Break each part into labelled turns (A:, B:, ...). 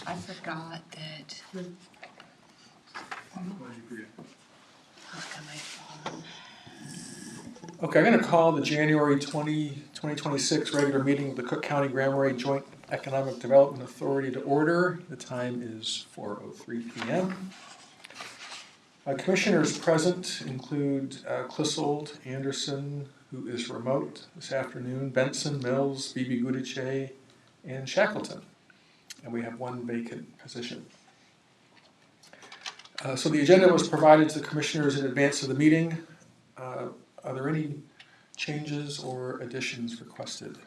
A: I forgot that. Look at my phone.
B: Okay, I'm going to call the January 2026 regular meeting of the Cook County Grand Marais Joint Economic Development Authority to order. The time is 4:03 p.m. Commissioners present include Clissold, Anderson, who is remote this afternoon, Benson, Mills, Bibi Gudice, and Shackleton. And we have one vacant position. So the agenda was provided to the commissioners in advance of the meeting. Are there any changes or additions requested?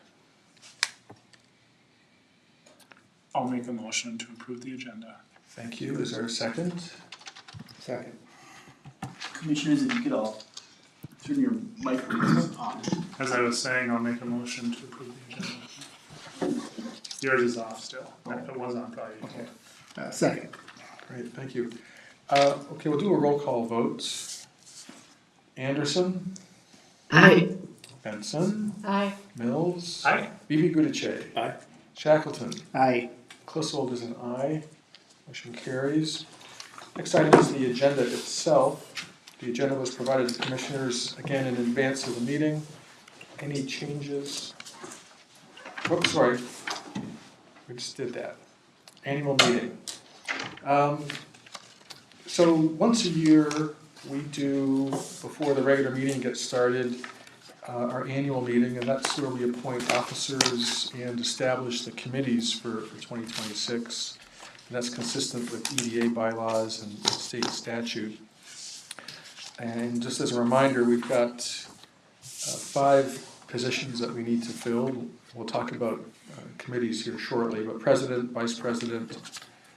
C: I'll make a motion to approve the agenda.
B: Thank you. Is there a second?
D: Second.
E: Commissioners, if you could all turn your microphones on.
C: As I was saying, I'll make a motion to approve the agenda. Yours is off still. It was on probably.
B: Okay.
D: Second.
B: Great, thank you. Okay, we'll do a roll call vote. Anderson?
A: Aye.
B: Benson?
A: Aye.
B: Mills?
C: Aye.
B: Bibi Gudice?
D: Aye.
B: Shackleton?
D: Aye.
B: Clissold is an aye. Motion carries. Next item is the agenda itself. The agenda was provided to commissioners again in advance of the meeting. Any changes? Oops, sorry. We just did that. Annual meeting. So once a year, we do, before the regular meeting gets started, our annual meeting, and that's where we appoint officers and establish the committees for 2026. And that's consistent with EDA bylaws and state statute. And just as a reminder, we've got 5 positions that we need to fill. We'll talk about committees here shortly, but president, vice president,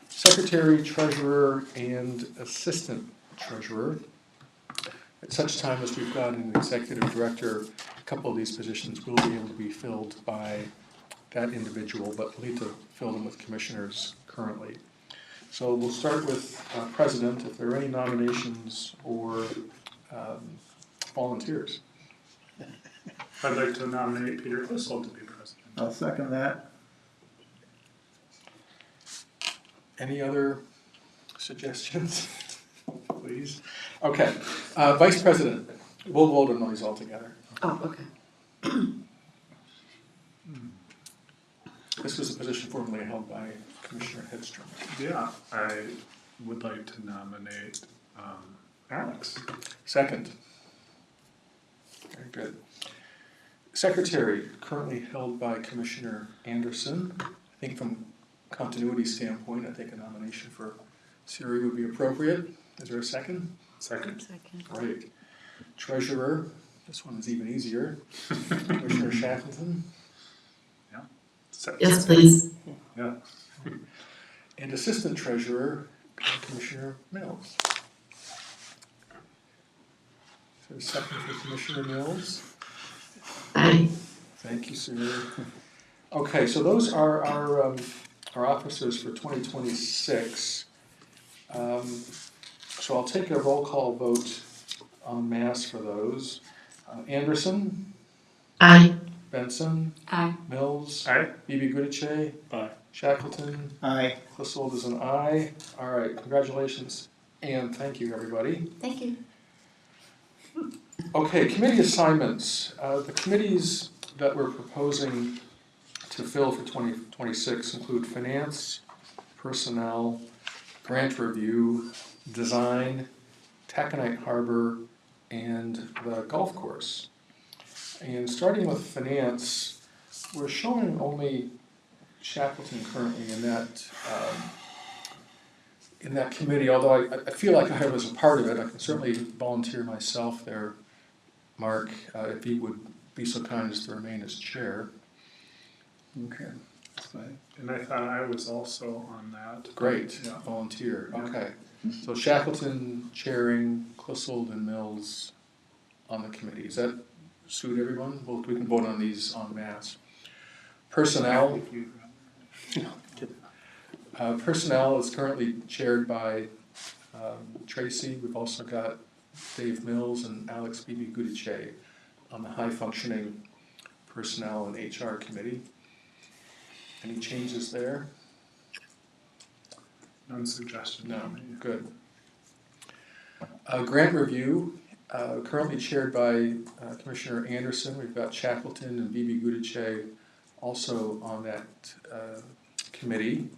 B: secretary, treasurer, and assistant treasurer. At such time as we've got an executive director, a couple of these positions will be able to be filled by that individual, but we'll need to fill them with commissioners currently. So we'll start with president, if there are any nominations or volunteers.
C: I'd like to nominate Peter Clissold to be president.
D: I'll second that.
B: Any other suggestions, please? Okay, vice president, we'll vote on these all together.
A: Oh, okay.
B: This was a position formerly held by Commissioner Hedstrom.
C: Yeah, I would like to nominate Alex.
B: Second. Very good. Secretary, currently held by Commissioner Anderson. I think from continuity standpoint, I think a nomination for Siri would be appropriate. Is there a second?
C: Second.
A: Second.
B: Great. Treasurer, this one is even easier. Commissioner Shackleton.
A: Yes, please.
C: Yeah.
B: And assistant treasurer, Commissioner Mills. Is there a second for Commissioner Mills?
A: Aye.
B: Thank you, Siri. Okay, so those are our officers for 2026. So I'll take a roll call vote en masse for those. Anderson?
A: Aye.
B: Benson?
A: Aye.
B: Mills?
C: Aye.
B: Bibi Gudice?
C: Aye.
B: Shackleton?
D: Aye.
B: Clissold is an aye. All right, congratulations and thank you, everybody.
A: Thank you.
B: Okay, committee assignments. The committees that we're proposing to fill for 2026 include finance, personnel, grant review, design, Taconite Harbor, and the golf course. And starting with finance, we're showing only Shackleton currently in that committee, although I feel like I was a part of it. I can certainly volunteer myself there, Mark, if he would be so kind as to remain as chair.
D: Okay. That's fine.
C: And I thought I was also on that.
B: Great,
C: Yeah.
B: volunteer,
C: Yeah.
B: okay. So Shackleton chairing, Clissold and Mills on the committee. Does that suit everyone? Well, we can vote on these en masse. Personnel. Personnel is currently chaired by Tracy. We've also got Dave Mills and Alex Bibi Gudice on the high functioning personnel and HR committee. Any changes there?
C: None suggested.
B: No, good. Grant review, currently chaired by Commissioner Anderson. We've got Shackleton and Bibi Gudice also on that committee.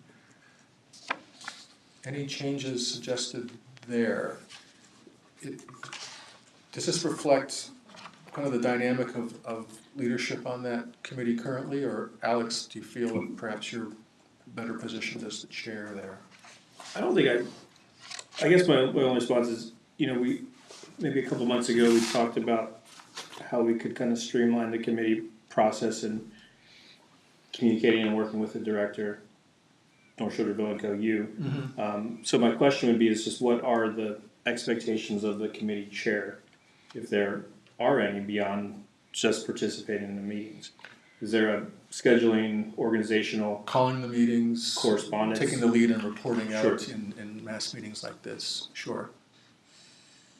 B: Any changes suggested there? Does this reflect kind of the dynamic of leadership on that committee currently, or Alex, do you feel that perhaps you're better positioned as the chair there?
F: I don't think I guess my only response is, we, maybe a couple months ago, we talked about how we could kind of streamline the committee process and communicating and working with the director, North Shore Development Co. You. So my question would be is just what are the expectations of the committee chair, if there are any beyond just participating in the meetings? Is there a scheduling, organizational,
B: Calling the meetings,
F: correspondence?
B: taking the lead and reporting out
F: Sure.
B: in mass meetings like this? Sure.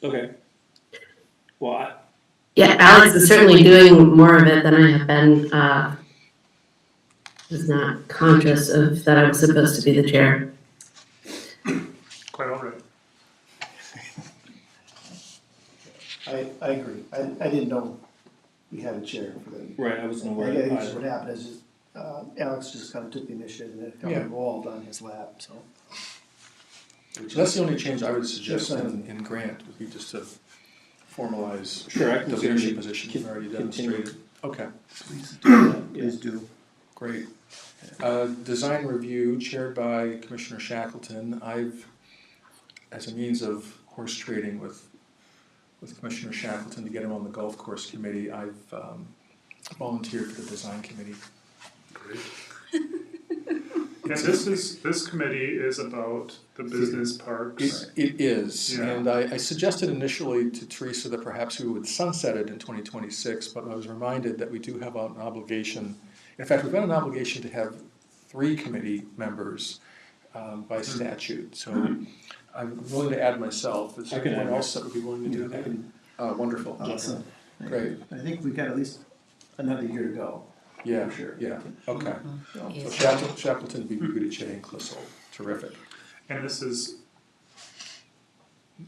F: Okay. Well,
A: Yeah, Alex is certainly doing more of it than I have been. Was not conscious of that I was supposed to be the chair.
C: Quite all right.
E: I agree. I didn't know we had a chair for the.
F: right, I wasn't aware
E: I
F: of
E: think
F: it
E: that's what
F: either.
E: happened is, Alex just kind of took the initiative and it got
B: Yeah.
E: involved on his lap, so.
B: So that's the only change I would suggest
E: Yes,
B: in Grant, would be just to formalize
F: Sure, I can
B: the
F: certainly
B: leadership position you've already
F: continue.
B: demonstrated. Okay,
E: Please do that. Please do.
B: great. Design review chaired by Commissioner Shackleton. I've, as a means of horse trading with Commissioner Shackleton to get him on the golf course committee, I've volunteered for the design committee.
C: Great. And this committee is about the business parks.
B: It is,
C: Yeah.
B: and I suggested initially to Teresa that perhaps we would sunset it in 2026, but I was reminded that we do have an obligation. In fact, we've got an obligation to have 3 committee members by statute, so I'm willing to add myself. Is there
F: I can
B: anyone
F: add
B: else that would be willing to do
F: I
B: that?
F: can-
B: Wonderful.
E: Awesome.
B: Great.
E: I think we've got at least another year to go.
B: Yeah,
E: For sure.
B: yeah, okay.
E: So,
B: So Shackleton, Bibi Gudice, and Clissold, terrific.
C: And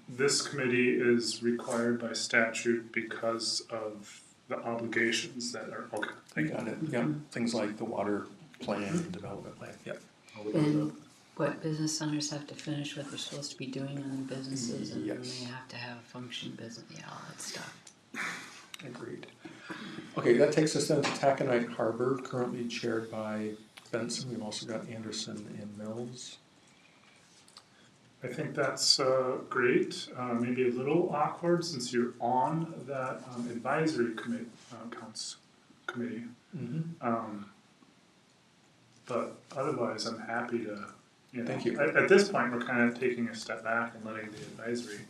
C: this committee is required by statute because of the obligations that are, okay,
B: You
C: thank you.
B: got it, yeah, things like the water plan and development plan, yeah.
G: And what business owners have to finish what they're supposed to be doing on their businesses, and then
B: Yes.
G: they have to have a functioning business, yeah, all that stuff.
B: Agreed. Okay, that takes us then to Taconite Harbor, currently chaired by Benson. We've also got Anderson and Mills.
C: I think that's great, maybe a little awkward since you're on that advisory committee. But otherwise, I'm happy to,
B: Thank you.
C: At this point, we're kind of taking a step back and letting the advisory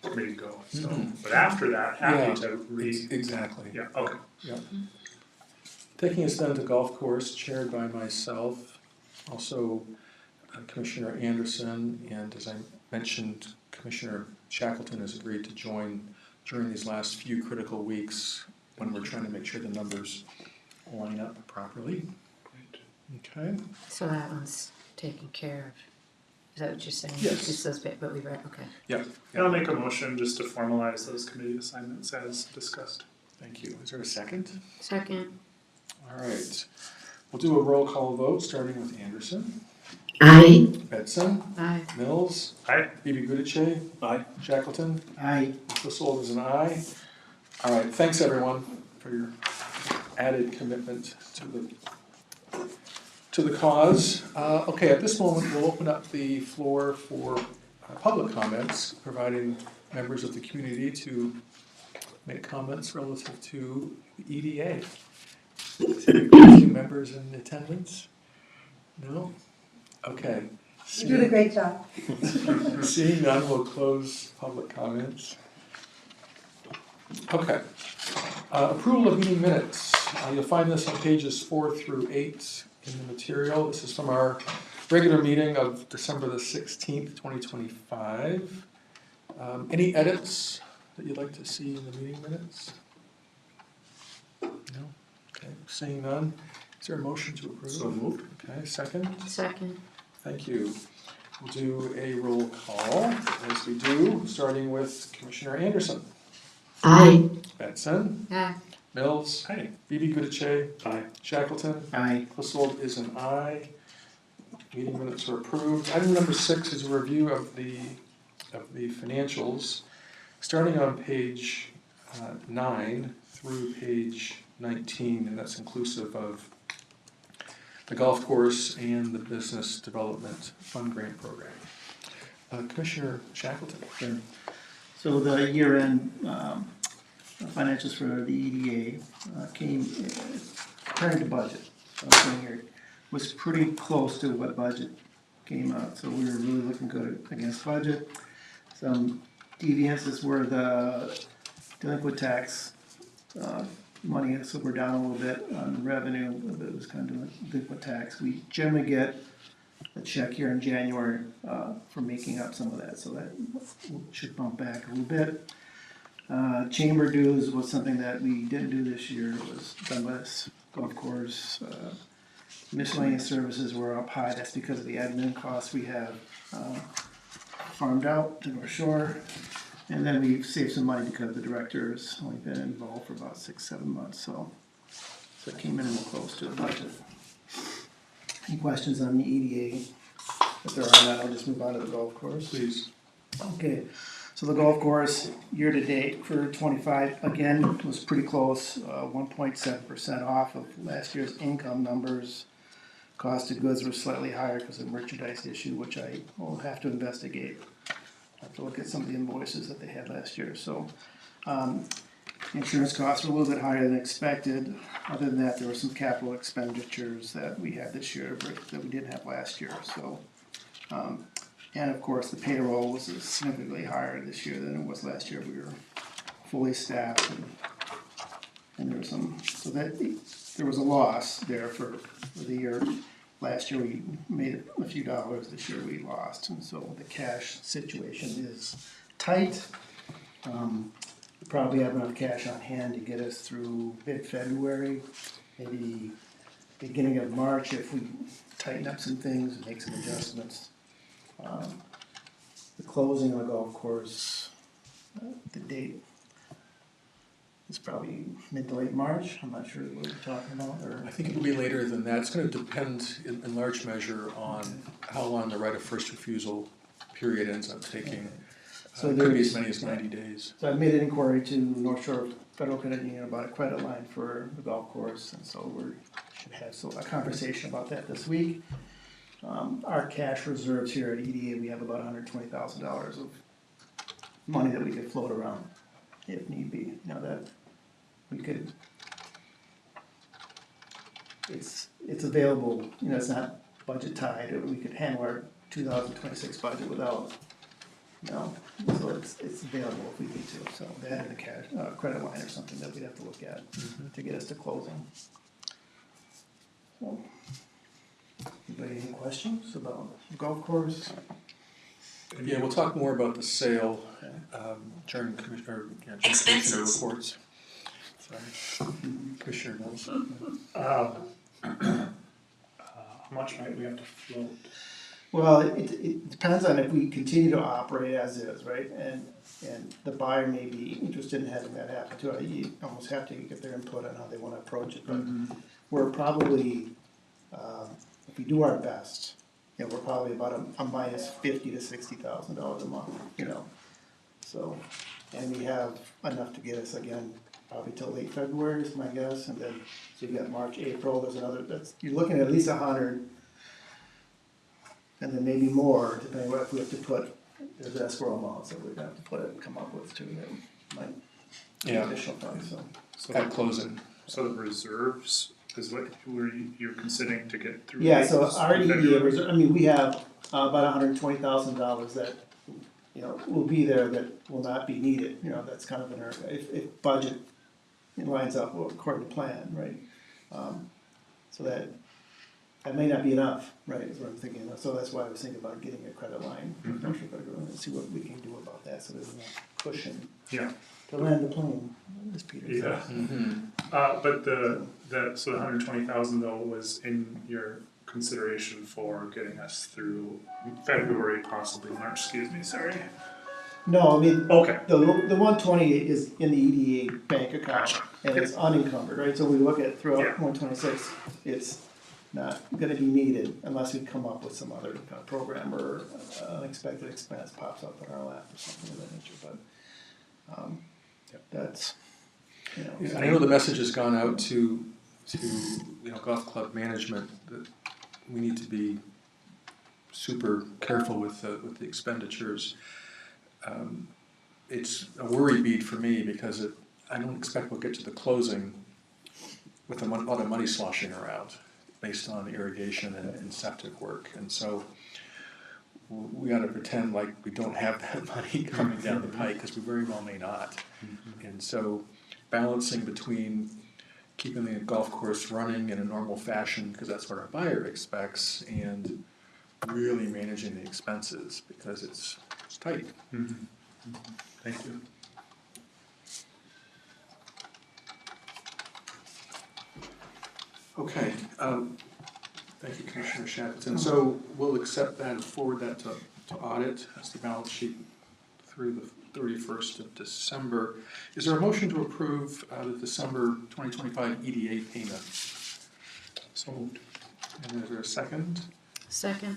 C: committee go, so. But after that, happy to
B: Exactly.
C: yeah, okay.
B: Taking us then to golf course, chaired by myself, also Commissioner Anderson, and as I mentioned, Commissioner Shackleton has agreed to join during these last few critical weeks when we're trying to make sure the numbers line up properly. Okay.
G: So that one's taken care of. Is that what you're saying?
B: Yes.
G: Just those bit, but we read, okay.
B: Yeah.
C: And I'll make a motion just to formalize those committee assignments as discussed.
B: Thank you. Is there a second?
G: Second,
B: All right. We'll do a roll call vote, starting with Anderson,
A: Aye.
B: Betson,
G: aye.
B: Mills,
C: Aye.
B: Bibi Gudice,
F: Aye.
B: Shackleton,
E: I,
B: Clissold is an aye. All right, thanks everyone for your added commitment to the cause. Okay, at this moment, we'll open up the floor for public comments, providing members of the community to make comments relative to the EDA. Any members in attendance? No? Okay.
H: You're doing a great job.
B: Seeing none, we'll close public comments. Okay. Approval of meeting minutes. You'll find this on pages 4 through 8 in the material. This is from our regular meeting of December the 16th, 2025. Any edits that you'd like to see in the meeting minutes? No? Okay, seeing none. Is there a motion to approve?
C: So moved.
B: Okay, second?
G: Second,
B: Thank you. We'll do a roll call, as we do, starting with Commissioner Anderson.
A: Aye.
B: Benson.
G: Yeah.
B: Mills.
C: Hey.
B: Bibi Gudice.
F: Aye.
B: Shackleton.
D: Aye.
B: Clissold is an aye. Meeting minutes are approved. Item number 6 is a review of the financials, starting on page 9 through page 19, and that's inclusive of the golf course and the business development fund grant program. Commissioner Shackleton.
E: Sure. So the year-end financials for the EDA came compared to budget. So I'm saying here was pretty close to what budget came out. So we were really looking good against budget. Some deviances were the delinquent tax money, so we're down a little bit on revenue, but it was kind of delinquent tax. We generally get a check here in January for making up some of that, so that should bump back a little bit. Chamber dues was something that we didn't do this year. It was done by this golf course. Miscellaneous services were up high. That's because of the admin costs we have farmed out to North Shore. And then we saved some money because the director's only been involved for about 6-7 months, so it came in real close to the budget. Any questions on the EDA? If there are not, I'll just move on to the golf course.
B: Please.
E: Okay, so the golf course, year-to-date for 25, again, was pretty close, 1.7% off of last year's income numbers. Cost of goods were slightly higher because of merchandise issue, which I will have to investigate. I have to look at some of the invoices that they had last year, so. Insurance costs were a little bit higher than expected. Other than that, there were some capital expenditures that we had this year that we didn't have last year, so. And of course, the payroll was significantly higher this year than it was last year. We were fully staffed and there was so there was a loss there for the year. Last year we made a few dollars, this year we lost, and so the cash situation is tight. We probably have enough cash on hand to get us through mid-February, maybe beginning of March if we tighten up some things and make some adjustments. The closing of the golf course, the date is probably mid to late March. I'm not sure what we're talking about. Or
B: I think it will be later than that. It's going to depend in large measure on how long the right of first refusal period ends up taking.
E: So
B: it could be as many as 90 days.
E: So I made an inquiry to North Shore Federal Credit Union about a credit line for the golf course, and so we should have a conversation about that this week. Our cash reserves here at EDA, we have about $120,000 of money that we could float around if need be. You know, that we could. It's available. You know, it's not budget tied. We could handle our 2026 budget without. No, so it's available if we need to. So that and a cash credit line or something that we'd have to look at to get us to closing. So, anybody any questions about the golf course?
B: Yeah, we'll talk more about the sale during commissioner reports. Sorry, Commissioner Mills.
C: How much might we have to float?
E: Well, it depends on if we continue to operate as is, right? And the buyer may be interested in having that happen too. You almost have to get their input on how they want to approach it. But we're probably, if we do our best, you know, we're probably about a minus $50,000 to $60,000 a month, you know. So, and we have enough to get us again probably till late February is my guess, and then so you got March, April. There's another. You're looking at least 100. And then maybe more, depending on what if we have to put, there's escrow amounts that we're gonna have to come up with too, that might be additional funds, so.
C: So
B: At closing.
C: So the reserves is what you're considering to get through?
E: Yeah, so our
C: February?
E: EDA reserve, I mean, we have about $120,000 that, you know, will be there that will not be needed, you know, that's kind of in our, if budget lines up according to plan, right? So that may not be enough, right, is what I'm thinking. So that's why I was thinking about getting a credit line. And see what we can do about that, so there's enough cushion
C: Yeah,
E: to land the plane, as Peter said.
C: yeah. But so the 120,000 though was in your consideration for getting us through February, possibly March, excuse me, sorry.
E: No, I mean,
C: Okay,
E: the 120 is in the EDA bank account,
C: Gotcha.
E: and it's unencumbered, right? So we look at throughout
C: Yeah.
E: 126, it's not gonna be needed unless we come up with some other kind of program or unexpected expense pops up in our lap or something of that nature, but, that's, you know.
B: And I know the message has gone out to golf club management that we need to be super careful with the expenditures. It's a worry bead for me because I don't expect we'll get to the closing with a lot of money sloshing around based on irrigation and septic work. And so we ought to pretend like we don't have that money coming down the pike, because we very well may not. And so balancing between keeping the golf course running in a normal fashion, because that's what our buyer expects, and really managing the expenses, because it's tight.
C: thank you.
B: Okay, thank you, Commissioner Shackleton. So we'll accept that and forward that to audit. That's the balance sheet through the 31st of December. Is there a motion to approve the December 2025 EDA payment?
C: So moved.
B: And is there a second?
G: Second.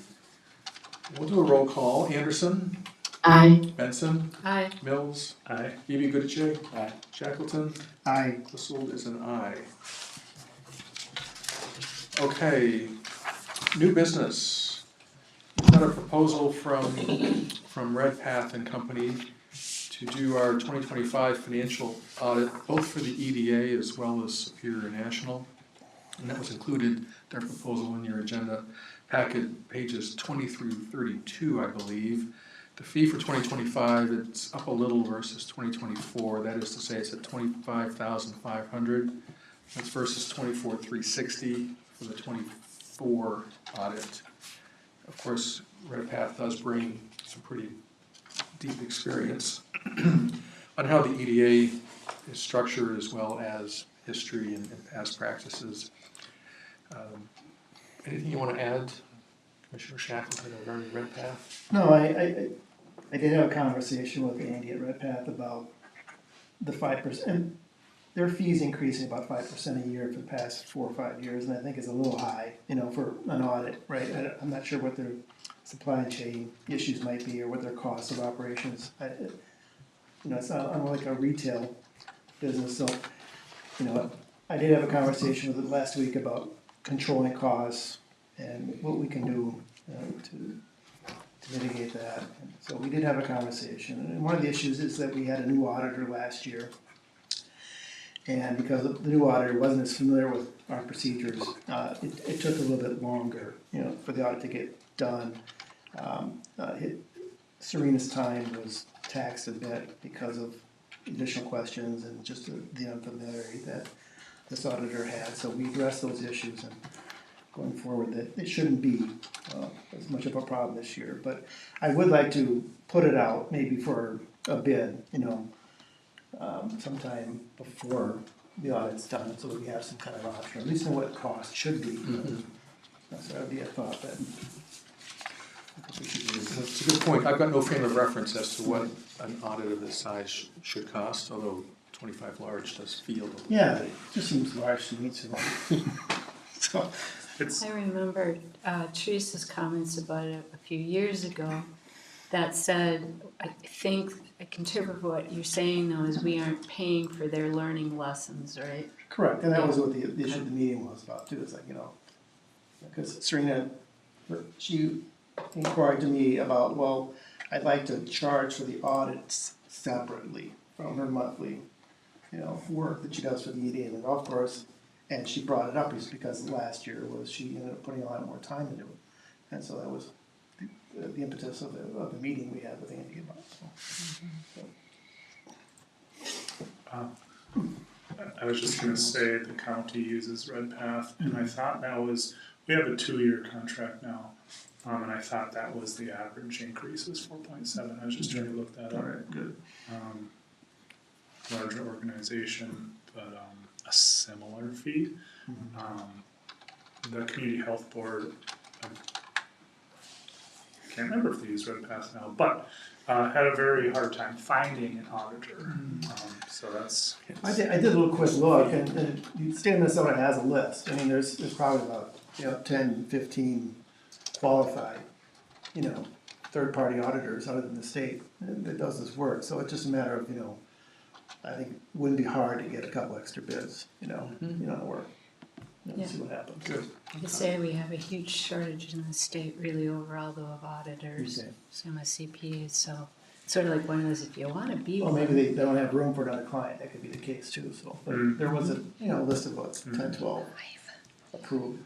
B: We'll do a roll call. Anderson,
A: Aye.
B: Benson,
G: Aye.
B: Mills,
C: Aye.
B: E.B. Goodich, Shackleton.
E: I,
B: Clissold is an aye. Okay, new business. We've got a proposal from Redpath and Company to do our 2025 financial audit, both for the EDA as well as Superior National. And that was included, their proposal in your agenda packet, pages 20 through 32, I believe. The fee for 2025, it's up a little versus 2024. That is to say, it's at $25,500. That's versus $24,360 for the 24 audit. Of course, Redpath does bring some pretty deep experience on how the EDA is structured, as well as history and past practices. Anything you want to add, Commissioner Shackleton, regarding Redpath?
E: no, I did have a conversation with Andy at Redpath about the 5%. Their fees increasing about 5% a year for the past 4 or 5 years, and I think is a little high, for an audit, right? I'm not sure what their supply chain issues might be or what their costs of operations. It's not unlike a retail business, so, I did have a conversation with them last week about controlling costs and what we can do to mitigate that. And so we did have a conversation, and one of the issues is that we had a new auditor last year. And because the new auditor wasn't as familiar with our procedures, it took a little bit longer, for the audit to get done. Serena's time was taxed a bit because of additional questions and just the unfamiliarity that this auditor had. So we addressed those issues, and going forward, that it shouldn't be as much of a problem this year. But I would like to put it out maybe for a bid, sometime before the audit's done, so that we have some kind of option, at least know what cost should be. So that would be a thought that we should do.
B: That's a good point. I've got no frame of reference as to what an audit of this size should cost, although 25 large does feel.
E: Yeah, it just seems large to me too. So,
C: It's,
G: I remember Teresa's comments about it a few years ago. That said, I think I can interpret what you're saying though is we aren't paying for their learning lessons, right?
E: correct, and that was what the issue of the meeting was about too. It's like, because Serena, she inquired to me about, well, I'd like to charge for the audits separately from her monthly, work that she does for the EDA and the golf course. And she brought it up is because last year she ended up putting a lot more time into it. And so that was the impetus of the meeting we had with Andy about it.
C: I was just gonna say the county uses Redpath, and I thought we have a 2-year contract now. And I thought that was the average increase was 4.7. I was just trying to look that
E: All
C: up.
E: right, good.
C: Larger organization, but a similar fee. the community health board, I can't remember if they use RedPath now, but had a very hard time finding an auditor. So that's,
E: I did a little quick look, and the state of Minnesota has a list. I mean, there's probably about, 10, 15 qualified, third-party auditors other than the state that does this work. So it's just a matter of, I think it wouldn't be hard to get a couple extra bids, on the work.
G: Yeah.
E: See what happens.
B: Good.
G: I say we have a huge shortage in the state really overall though of auditors,
E: Okay.
G: same with CPAs, so sort of like one of those, if you wanna be
E: Well,
G: one.
E: maybe they don't have room for another client, that could be the case too, so. But there was a, list of what, 10, 12 approved.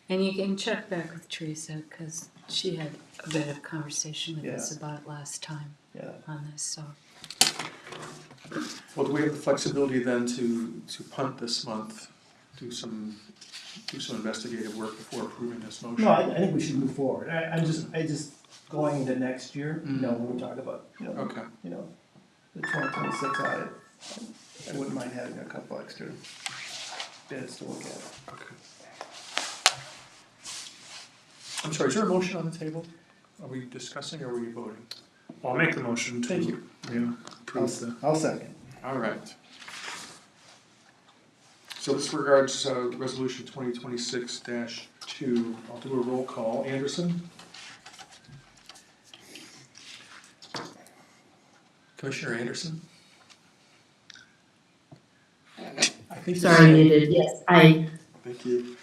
G: And you can check back with Teresa, cause she had a bit of conversation with us about it last time
E: Yeah.
G: on this, so.
B: Well, do we have the flexibility then to punt this month, do some investigative work before approving this motion?
E: No, I think we should move forward. I just going into next year, when we talk about,
B: Okay.
E: The 2026 audit, I wouldn't mind having a couple extra bids to look at.
B: Okay. I'm sorry, is there a motion on the table? Are we discussing or are we voting?
C: I'll make the motion to.
B: Thank you.
C: Yeah, approve the.
E: I'll second.
B: All right. So this regards resolution 2026-2. I'll do a roll call. Anderson? Commissioner Anderson? I think you
A: Sorry,
B: said-
A: muted, yes,
B: Thank you.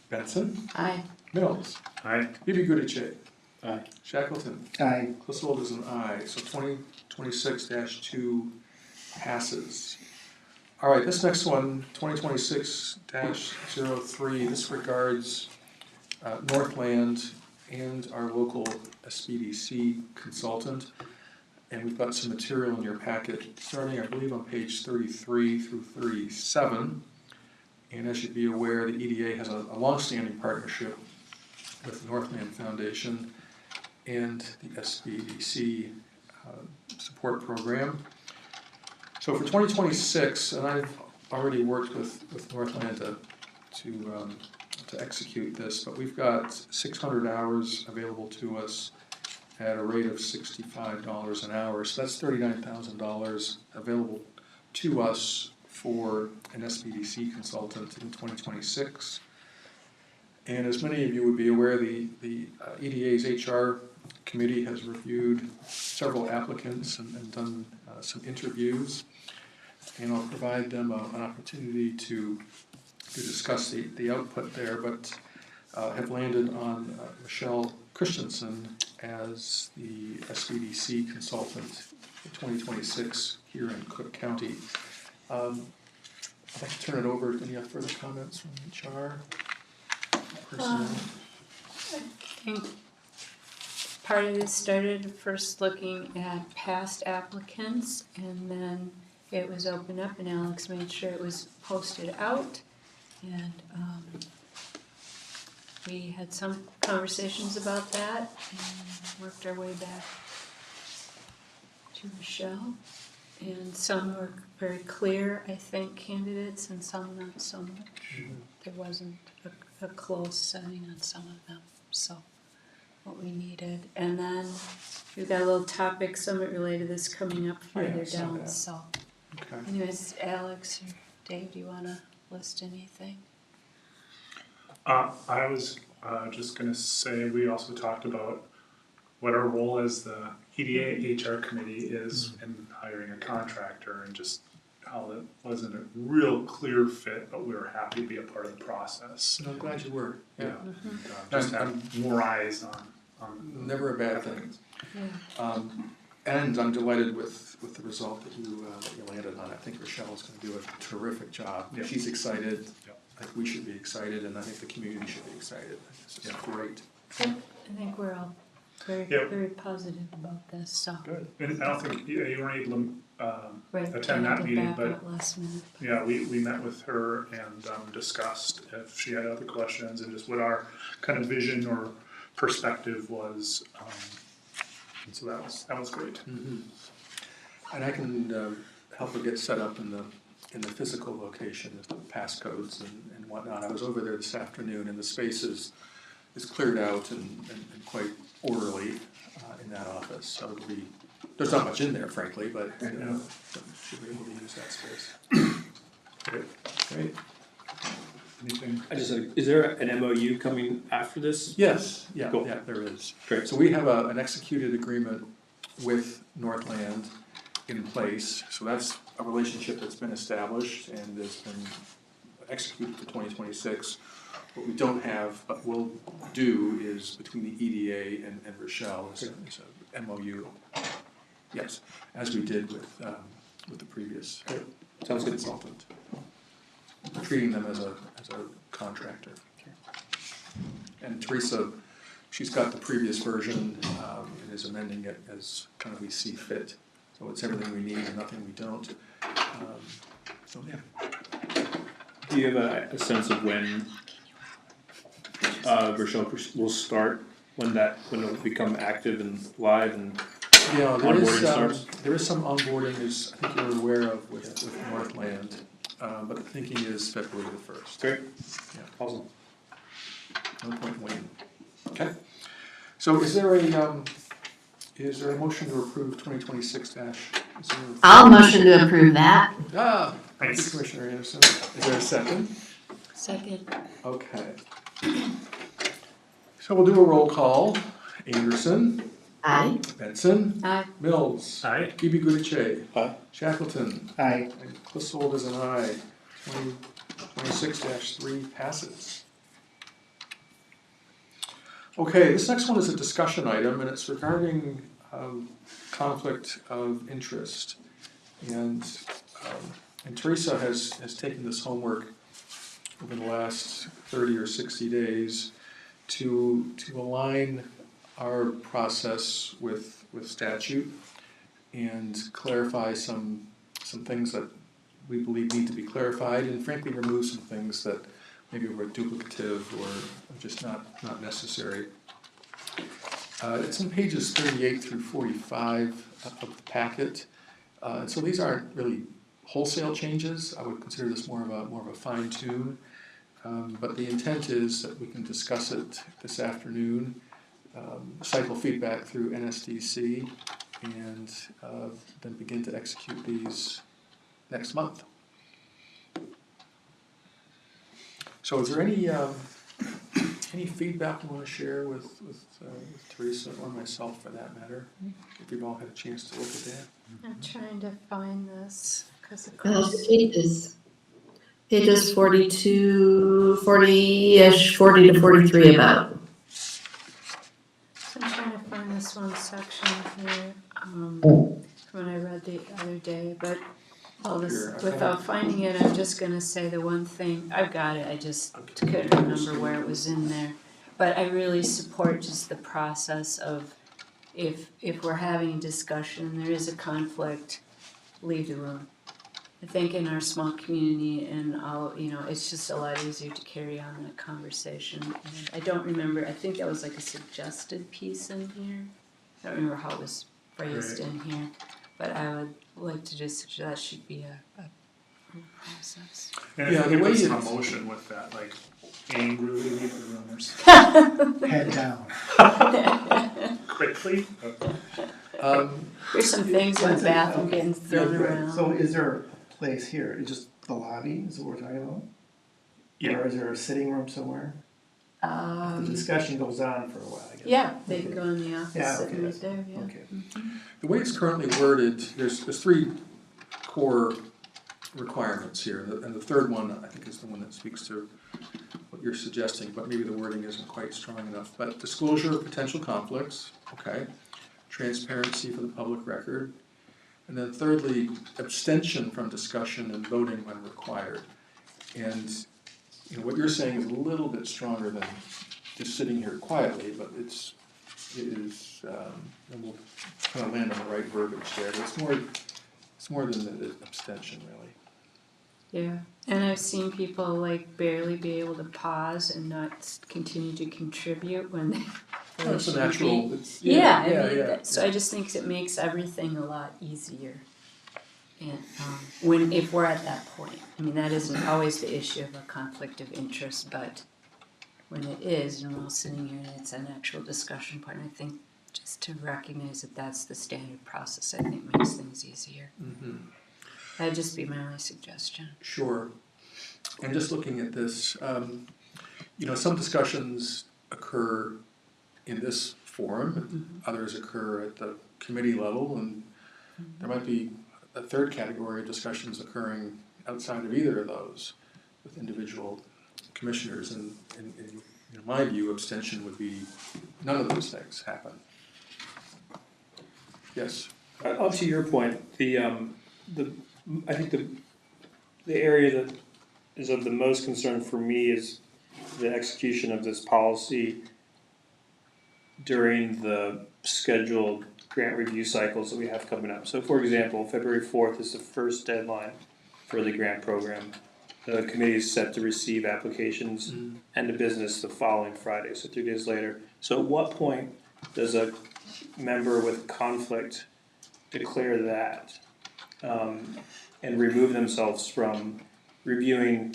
B: Benson?
G: Aye.
B: Mills?
C: Aye.
B: Bibi
F: Aye.
B: Shackleton?
E: Aye.
B: Clissold is an aye, so 2026-2 passes. All right, this next one, 2026-03, this regards Northland and our local SBDC consultant. And we've got some material in your packet, starting, I believe, on page 33 through 37. And as you'd be aware, the EDA has a longstanding partnership with the Northland Foundation and the SBDC support program. So for 2026, and I've already worked with Northland to execute this, but we've got 600 hours available to us at a rate of $65 an hour. So that's $39,000 available to us for an SBDC consultant in 2026. And as many of you would be aware, the EDA's HR committee has reviewed several applicants and done some interviews. And I'll provide them an opportunity to discuss the output there, but have landed on Michelle Christensen as the SBDC consultant for 2026 here in Cook County. I'd like to turn it over. Any further comments from HR? Personnel?
G: I think part of this started first looking at past applicants, and then it was opened up and Alex made sure it was posted out. And we had some conversations about that and worked our way back to Michelle. And some were very clear, I think, candidates, and some not so much. There wasn't a close setting on some of them, so what we needed. And then we've got a little topic somewhat related to this coming up farther
B: saw
G: down,
B: that.
G: so.
B: Okay.
G: Anyways, Alex or Dave, do you wanna list anything?
C: I was just gonna say, we also talked about what our role as the EDA HR committee is in hiring a contractor, and just how that wasn't a real clear fit, but we were happy to be a part of the process.
B: I'm glad you were. Yeah.
C: And, just have more eyes on
B: Never a bad thing.
G: Yeah.
B: And I'm delighted with the result that you landed on. I think Rochelle is going to do a terrific job.
C: Yep.
B: She's excited.
C: Yep.
B: I think we should be excited, and I think the community should be excited. This is
C: Yep.
B: great.
G: I think we're all very,
C: Yep.
G: very positive about this, so.
B: Good.
C: And I don't think you weren't able to
G: Right,
C: attend
G: I had
C: that
G: to
C: meeting,
G: back
C: but
G: out last minute.
C: yeah, we met with her and discussed if she had other questions and just what our kind of vision or perspective was. And so that was great.
B: Mm-hmm. And I can help her get set up in the in the physical location, the passcodes and whatnot. I was over there this afternoon, and the space is cleared out and quite orderly in that office. So it'll be, there's not much in there, frankly, but should be able to use that space. Great.
C: Anything?
F: I just, is there an MOU coming after this?
B: Yes, yeah,
F: Cool.
B: yeah, there is.
F: Great.
B: So we have an executed agreement with Northland in place. So that's a relationship that's been established and has been executed for 2026. What we don't have, but will do, is between the EDA and Rochelle, is a MOU. Yes, as we did with the previous
F: Sounds good.
B: consultant. We're treating them as a contractor. And Teresa, she's got the previous version and is amending it as kind of we see fit. So it's everything we need and nothing we don't. So yeah.
F: Do you have a sense of when Rochelle will start, when it'll become active and live and
B: Yeah,
F: onboarding starts?
B: there is some onboarding, as I think you're aware of with Northland, but the thinking is February the 1st.
F: Great.
B: Yeah.
F: Awesome.
B: No point in waiting. Okay. So is there a motion to approve 2026-0?
A: I'll motion to approve that.
B: Thank you, Commissioner Anderson. Is there a second?
G: Second.
B: Okay. So we'll do a roll call. Anderson,
A: Aye.
B: Benson,
G: Aye.
B: Mills,
C: Aye.
B: Phoebe Gudice,
F: Aye.
B: Shackleton,
E: Aye.
B: and Clissold is an aye. 2026-3 passes. Okay, this next one is a discussion item, and it's regarding conflict of interest. And Teresa has taken this homework over the last 30 or 60 days to align our process with statute and clarify some things that we believe need to be clarified, and frankly remove some things that maybe were duplicative or just not necessary. It's in pages 38 through 45 of the packet. And so these aren't really wholesale changes. I would consider this more of a fine tune. But the intent is that we can discuss it this afternoon, cycle feedback through NSDC, and then begin to execute these next month. So is there any feedback you want to share with Teresa or myself for that matter? If you've all had a chance to look at that.
G: I'm trying to find this, because of
A: Well,
G: course.
A: pages 42, 40-ish, 40 to 43 about.
G: I'm trying to find this one section here, when I read the other day, but all this,
B: Here,
G: without finding it, I'm just gonna say the one thing, I've got it, I just couldn't remember where it was in there. But I really support just the process of, if we're having a discussion and there is a conflict, leave the room. I think in our small community and all, it's just a lot easier to carry on that conversation. And I don't remember, I think that was like a suggested piece in here. I don't remember how it was phrased in here, but I would like to just suggest that should be a process.
C: And
B: Yeah,
C: if
B: the
C: we
B: way
C: put some
B: it's-
C: emotion with that, like angrily leave the room or something.
E: Head down.
C: Quickly.
G: There's some things in the bathroom getting thrown around.
E: So is there a place here, is just the lobby, is what we're talking about?
C: Yeah.
E: Or is there a sitting room somewhere? The discussion goes on for a while, I guess.
G: Yeah, they can go in the office,
E: Yeah,
G: sitting
E: okay.
G: right there, yeah.
E: Okay.
B: The way it's currently worded, there's three core requirements here, and the third one I think is the one that speaks to what you're suggesting, but maybe the wording isn't quite strong enough. But disclosure of potential conflicts, okay, transparency for the public record, and then thirdly, abstention from discussion and voting when required. And what you're saying is a little bit stronger than just sitting here quietly, but it is, and we'll kind of land on the right verbiage there, but it's more than the abstention, really.
G: Yeah, and I've seen people like barely be able to pause and not continue to contribute when they
B: It's a
G: should
B: natural,
G: be.
B: it's,
G: Yeah,
B: yeah.
G: so I just think it makes everything a lot easier. And if we're at that point, I mean, that isn't always the issue of a conflict of interest, but when it is, and we're all sitting here and it's an actual discussion point, I think just to recognize that that's the standard process, I think makes things easier. That'd just be my only suggestion.
B: Sure. And just looking at this, some discussions occur in this forum, others occur at the committee level, and there might be a third category of discussions occurring outside of either of those with individual commissioners. And in my view, abstention would be none of those things happen. Yes.
F: Up to your point, I think the area that is of the most concern for me is the execution of this policy during the scheduled grant review cycles that we have coming up. So for example, February 4th is the first deadline for the grant program. The committee is set to receive applications and the business the following Friday, so 3 days later. So at what point does a member with conflict declare that and remove themselves from reviewing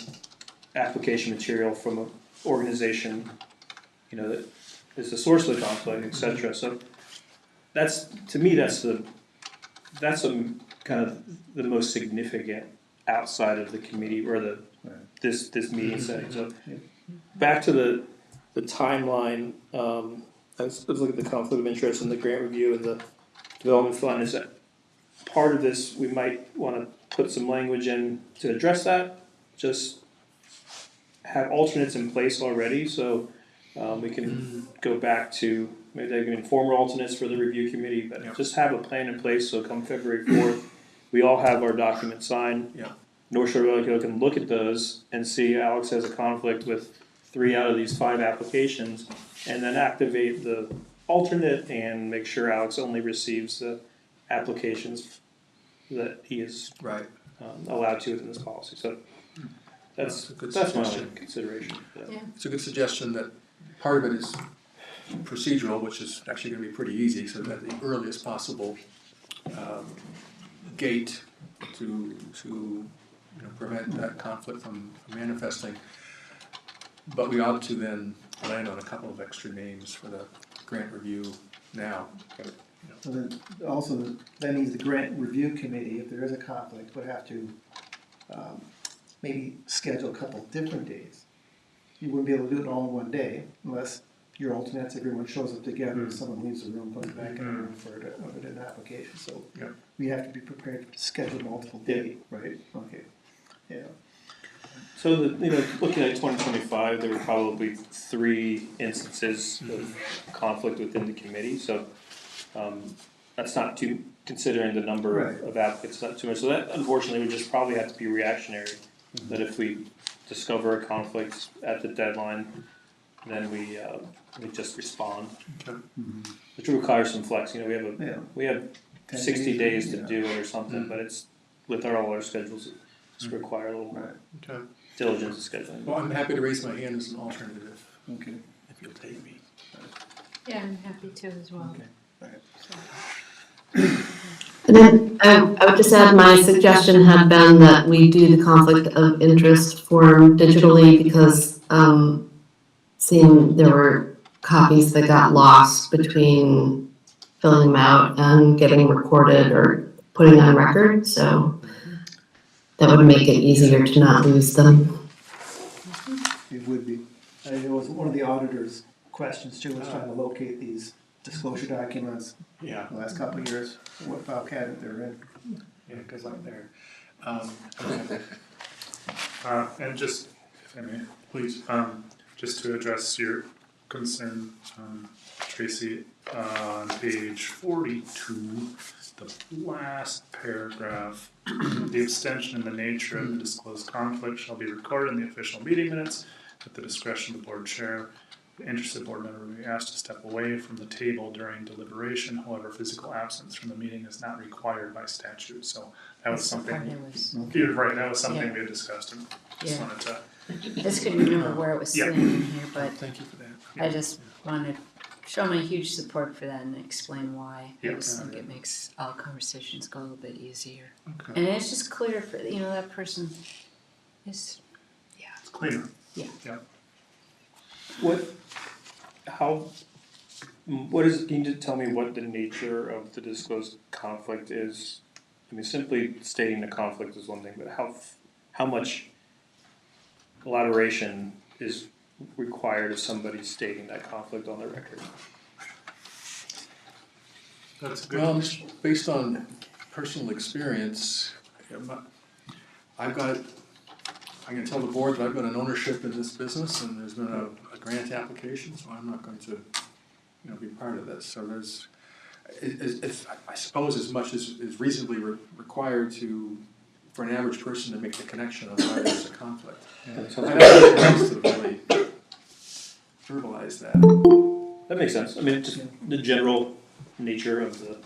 F: application material from an organization, that is the source of the conflict, etc. So to me that's a kind of the most significant outside of the committee or this meeting setting. So back to the timeline. Let's look at the conflict of interest and the grant review and the development fund. Is that part of this? We might want to put some language in to address that. Just have alternates in place already, so we can go back to maybe they can informal alternates for the review committee, but just have a plan in place. So come February 4th, we all have our documents signed.
B: Yeah.
F: North Shore Valley Code can look at those and see Alex has a conflict with 3 out of these 5 applications, and then activate the alternate and make sure Alex only receives the applications that he is
B: Right.
F: allowed to within this policy. So that's
B: a good
F: my
B: suggestion.
F: only consideration.
G: Yeah.
B: It's a good suggestion that part of it is procedural, which is actually going to be pretty easy, so that the earliest possible gate to prevent that conflict from manifesting. But we ought to then land on a couple of extra names for the grant review now.
E: So then, also, that means the grant review committee, if there is a conflict, would have to maybe schedule a couple different days. You wouldn't be able to do it all in one day unless your alternates, everyone shows up together, someone leaves the room, comes back in the room for an application. So
B: Yeah.
E: we have to be prepared to schedule multiple days, right? Okay, yeah.
F: So looking at 2025, there were probably 3 instances of conflict within the committee. So that's not too, considering the number of applicants, not too much. So that unfortunately would just probably have to be reactionary. That if we discover a conflict at the deadline, then we just respond,
B: Okay.
F: which requires some flex. We have
E: 10
F: 60 days to
E: yeah.
F: do it or something, but it's with all our schedules, it's require a little more
B: Okay.
F: diligence in scheduling.
B: Well, I'm happy to raise my hand as an alternative
E: Okay,
B: if you'll take me.
G: Yeah, I'm happy to as well.
E: okay, all right.
A: And then I would just add, my suggestion had been that we do the conflict of interest form digitally because seeing there were copies that got lost between filling them out and getting recorded or putting on record, so that would make it easier to not lose them.
E: It would be. It was one of the auditor's questions too, was trying to locate these disclosure documents
B: Yeah.
E: the last couple of years, what file cabinet they're in.
B: Yeah, good luck there.
C: And just, if I may,
B: Please.
C: just to address your concern, Tracy, on page 42, the last paragraph, the extension and the nature of the disclosed conflict shall be recorded in the official meeting minutes at the discretion of the board chair. The interested board member will be asked to step away from the table during deliberation. However, physical absence from the meeting is not required by statute. So that was something. You're right. That was something we had discussed, and just wanted to.
G: I just couldn't remember where it was sitting in here, but
B: Thank you for that.
G: I just wanted show my huge support for that and explain why. I
C: Yeah.
G: just think it makes all conversations go a little bit easier.
B: Okay.
G: And it's just clear for, that person is,
C: It's cleaner.
F: Can you just tell me what the nature of the disclosed conflict is? I mean, simply stating the conflict is one thing, but how much elaboration is required of somebody stating that conflict on the record?
C: That's a good.
B: Well, just based on personal experience, I can tell the board that I've got an ownership in this business and there's been a grant application, so I'm not going to, be part of this. So there's, I suppose as much as is reasonably required for an average person to make the connection of why there's a conflict. I don't have a chance to really verbalize that.
F: That makes sense. I mean, just the general nature of the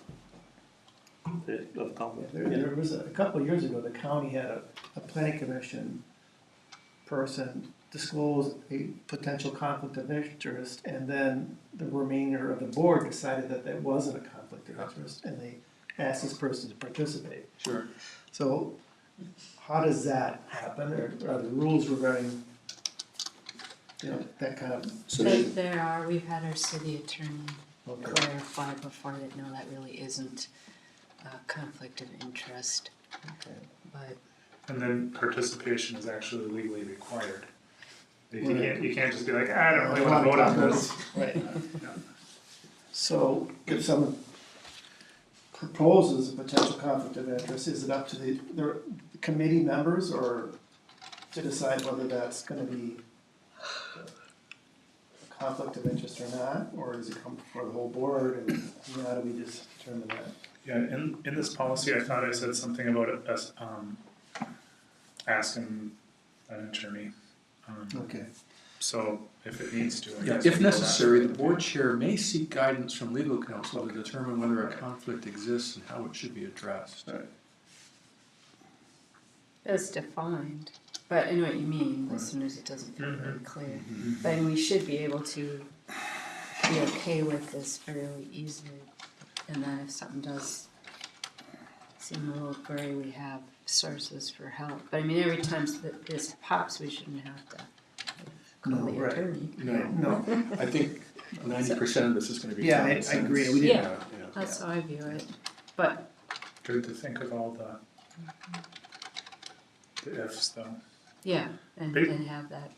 F: conflict.
E: There was a couple of years ago, the county had a planning commission person disclose a potential conflict of interest, and then the remainder of the board decided that there wasn't a conflict of interest, and they asked this person to participate.
B: Sure.
E: So how does that happen? Are the rules regarding, that kind of?
F: So
G: we've had our city attorney
E: Okay.
G: clarify before that, no, that really isn't a conflict of interest,
E: Okay.
G: but.
C: And then participation is actually legally required. You
E: Right.
C: can't just be like, I don't really want to vote on this.
E: Right. So if someone proposes a potential conflict of interest, is it up to the committee members or to decide whether that's gonna be a conflict of interest or not? Or does it come before the whole board, and how do we just determine that?
C: Yeah, in this policy, I thought I said something about us asking an attorney.
E: Okay.
C: So if it needs to, I
B: Yeah,
C: guess
B: if
C: we go back.
B: necessary, the board chair may seek guidance from legal counsel to determine whether a conflict exists and how it should be addressed.
G: It's defined, but I know what you mean, as soon as it doesn't feel very clear. But I mean, we should be able to be okay with this fairly easily. And then if something does seem a little gray, we have sources for help. But I mean, every time that this pops, we shouldn't have to call
E: No,
G: the
E: right.
G: attorney.
E: No.
B: I think 90% of this is gonna be
E: Yeah,
B: common
E: I
B: sense.
E: agree. We didn't-
G: Yeah. That's how I view it. But
C: Good to think of all the ifs though.
G: yeah, and have that,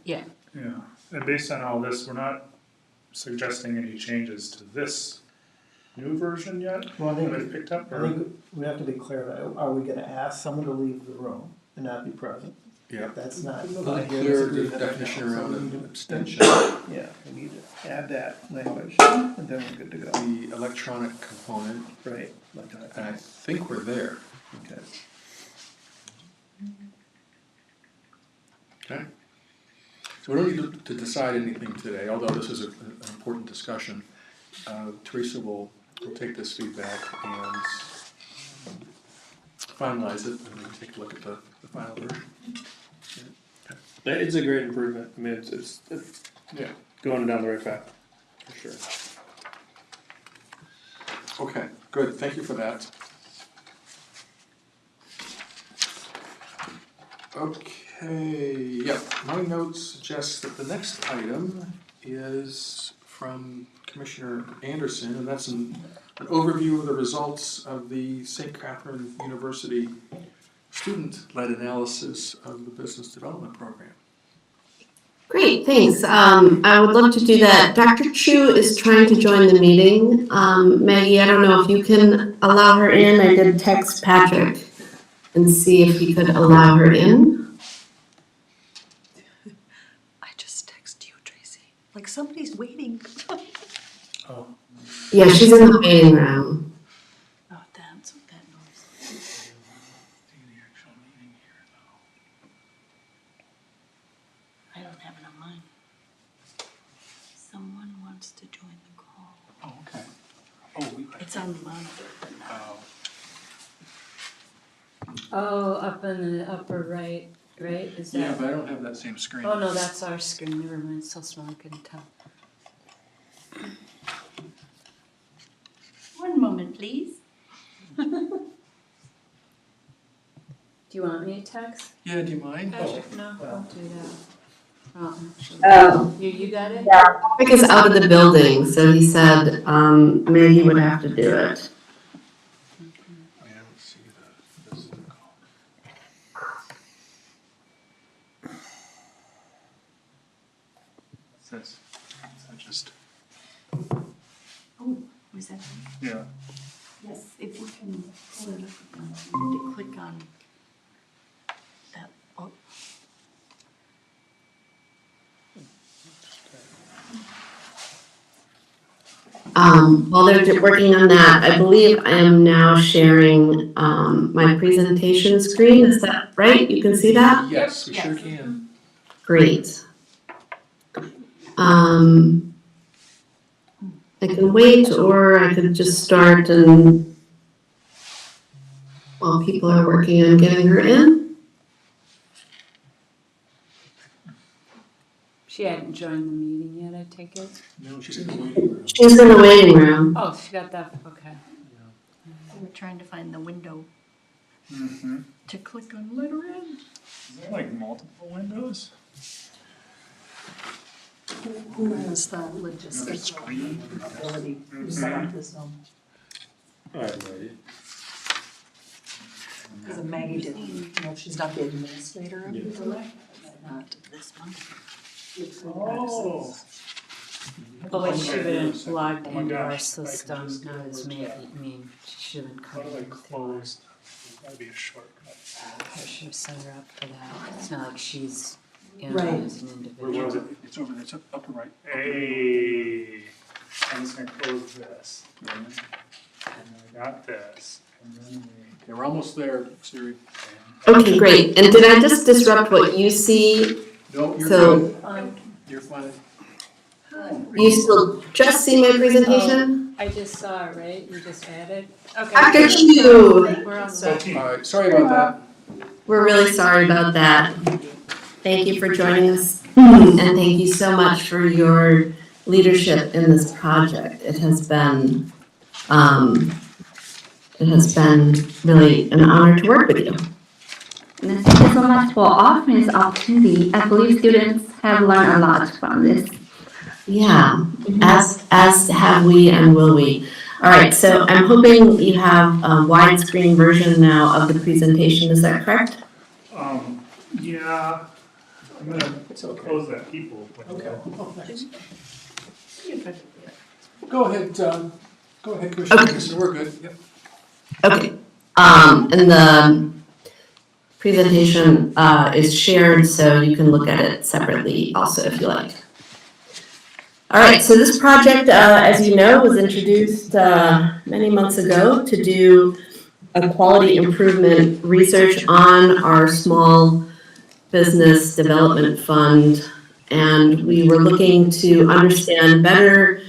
G: yeah.
C: Yeah, and based on all this, we're not suggesting any changes to this new version yet
E: Well, I
C: that
E: think,
C: I've picked up,
E: I
C: or?
E: think we have to be clear about, are we gonna ask someone to leave the room and not be present?
B: Yeah.
E: That's not.
B: A little clear definition around
E: So we need to-
B: abstention.
E: Yeah, we need to add that language, and then we're good to go.
B: The electronic component,
E: Right.
B: and I think we're there.
E: Okay.
B: Okay. So we don't need to decide anything today, although this is an important discussion. Teresa will take this feedback and finalize it, and then take a look at the final version.
F: It's a great improvement. I mean, it's
B: Yeah.
F: going down the right path, for sure.
B: Okay, good, thank you for that. Okay, yeah, my notes suggest that the next item is from Commissioner Anderson, and that's an overview of the results of the St. Catherine University student-led analysis of the business development program.
A: Great, thanks. I would love to do that. Dr. Chu is trying to join the meeting. Maggie, I don't know if you can allow her in. I did text Patrick and see if he could allow her in.
H: I just text you, Tracy. Like somebody's waiting.
C: Oh,
A: Yeah, she's in the waiting room.
H: Oh, that's what that noise. I don't have it on mine. Someone wants to join the call.
C: oh, okay. Oh,
H: It's on the monitor, but not.
G: Oh, up in the upper right, is
B: Yeah,
G: that?
B: but I don't have that same screen.
G: Oh, no, that's our screen, never mind, it's so small I couldn't tell.
H: please?
G: Do you want me to text?
B: Yeah, do you mind?
G: Patrick, no, don't do that. Actually.
A: Oh.
G: You got it?
A: Rick is out of the building, so he said, Maggie would have to do it.
B: I don't see the Zoom call.
C: What's this? Is that just,
H: Oh, was that?
C: yeah.
H: Yes, if we can pull it up, we need to click on that. Oh,
A: While they're working on that, I believe I am now sharing, my presentation screen. Is that right? You can see that?
B: Yes, we
H: Yes.
B: sure can.
A: Great. I can wait, or I could just start and while people are working on getting her in.
G: She hadn't joined the meeting yet, I take it?
B: No, she's in the waiting room.
A: She's in the waiting room.
G: Oh, she got that, okay.
H: we're trying to find the window
C: Mm-hmm.
H: to click on let her in.
C: Is there like multiple windows?
H: Who has the logistical ability to set up the Zoom?
F: I'm ready.
H: Because Maggie didn't, no, she's not the administrator of the
F: Yeah.
H: delay, not this one.
C: Oh.
G: Well, she would have logged
C: Oh my
G: into our
C: gosh, if I could
G: system,
C: just
G: not
C: get
G: as
C: over
G: Maggie,
C: chat.
G: I mean, she should have been
C: How do I
G: coming.
C: close? There's gotta be a shortcut.
G: I should have set her up for that. It's not like she's in
H: Right.
G: as an
C: Where was
G: individual.
C: it? It's over there, it's upper right. Hey, I'm just gonna close this. And then I got this. And then
B: Okay, we're almost there, Siri.
A: Okay, great. And did I just disrupt what you see?
B: No, you're
A: So-
B: good. You're fine.
A: You still just see my presentation?
G: I just saw it, right? You just added? Okay.
A: Dr. Q,
G: We're all set.
B: All right, sorry about that.
A: we're really sorry about that. Thank you for joining us, and thank you so much for your leadership in this project. It has been really an honor to work with you.
I: And thank you so much for offering this opportunity. I believe students have learned a lot from this.
A: Yeah, as have we and will we. All right, so I'm hoping you have a widescreen version now of the presentation, is that correct?
C: Yeah, I'm gonna close that people window.
B: Go ahead, Commissioner Anderson, we're good. Yep.
A: Okay, and the presentation is shared, so you can look at it separately also if you like. All right, so this project, as you know, was introduced many months ago to do a quality improvement research on our small business development fund. And we were looking to understand better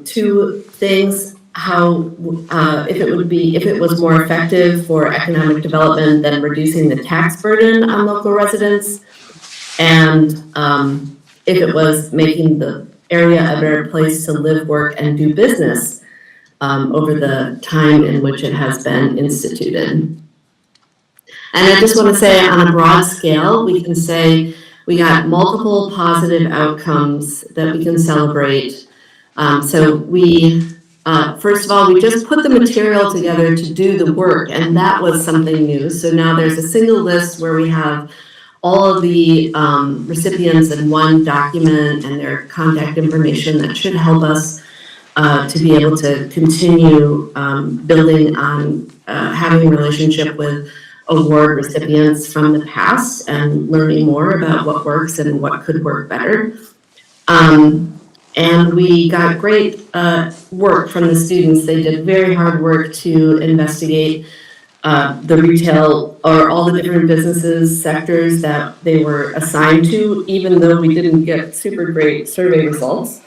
A: two things, how if it was more effective for economic development than reducing the tax burden on local residents, and if it was making the area a better place to live, work, and do business over the time in which it has been instituted. And I just want to say on a broad scale, we can say we got multiple positive outcomes that we can celebrate. So we, first of all, we just put the material together to do the work, and that was something new. So now there's a single list where we have all of the recipients in one document and their contact information that should help us to be able to continue building on having a relationship with award recipients from the past and learning more about what works and what could work better. And we got great work from the students. They did very hard work to investigate the retail or all the different businesses, sectors that they were assigned to, even though we didn't get super great survey results.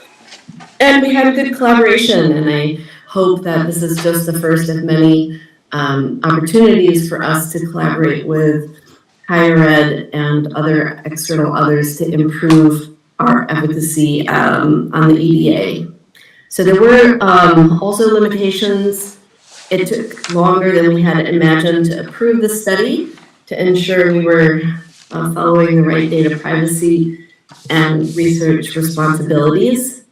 A: And we had good collaboration, and I hope that this is just the first of many opportunities for us to collaborate with higher ed and other external others to improve our efficacy on the EDA. So there were also limitations. It took longer than we had imagined to approve the study to ensure we were following the right data privacy and research responsibilities.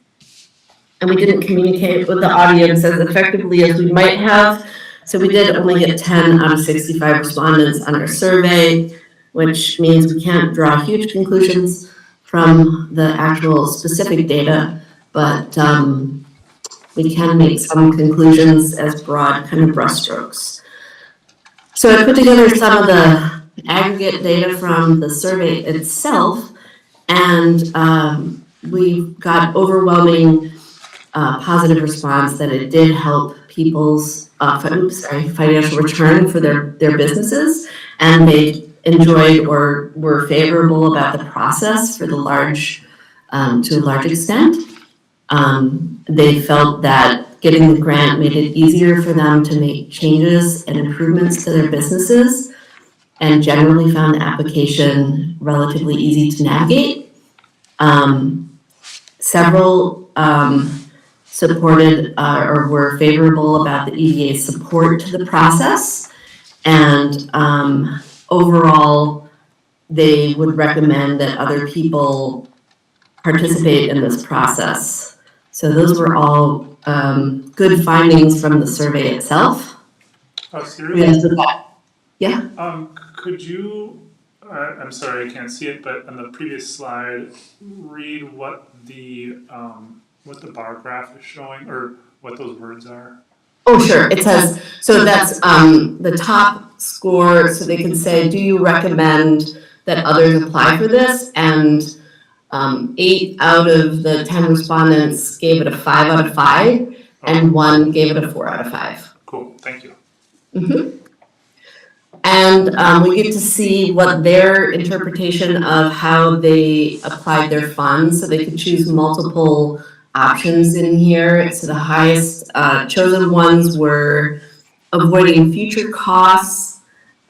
A: And we didn't communicate with the audience as effectively as we might have. So we did only get 10 out of 65 respondents on our survey, which means we can't draw huge conclusions from the actual specific data, but we can make some conclusions as broad kind of brushstrokes. So I put together some of the aggregate data from the survey itself, and we got overwhelming positive response that it did help people's financial return for their businesses, and they enjoyed or were favorable about the process for the to a large extent. They felt that getting the grant made it easier for them to make changes and improvements to their businesses, and generally found the application relatively easy to navigate. Several supported or were favorable about the EDA support to the process, and overall, they would recommend that other people participate in this process. So those were all good findings from the survey itself.
C: Oh, seriously?
A: Yeah.
C: Could you, I'm sorry, I can't see it, but on the previous slide, read what the bar graph is showing, or what those words are?
A: Oh, sure. It says, so that's the top score, so they can say, do you recommend that others apply for this? And 8 out of the 10 respondents gave it a 5 out of 5, and 1 gave it a 4 out of 5.
C: Cool, thank you.
A: Mm-hmm. And we get to see what their interpretation of how they applied their funds, so they could choose multiple options in here. So the highest chosen ones were avoiding future costs,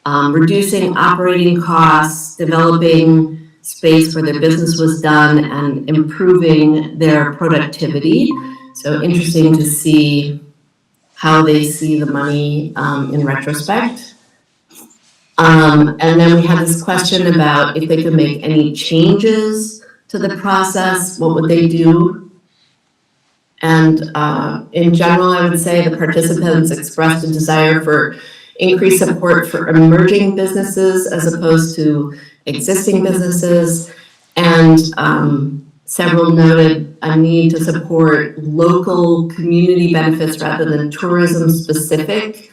A: reducing operating costs, developing space where their business was done, and improving their productivity. So interesting to see how they see the money in retrospect. And then we had this question about if they could make any changes to the process, what would they do? And in general, I would say the participants expressed a desire for increased support for emerging businesses as opposed to existing businesses, and several noted a need to support local community benefits rather than tourism-specific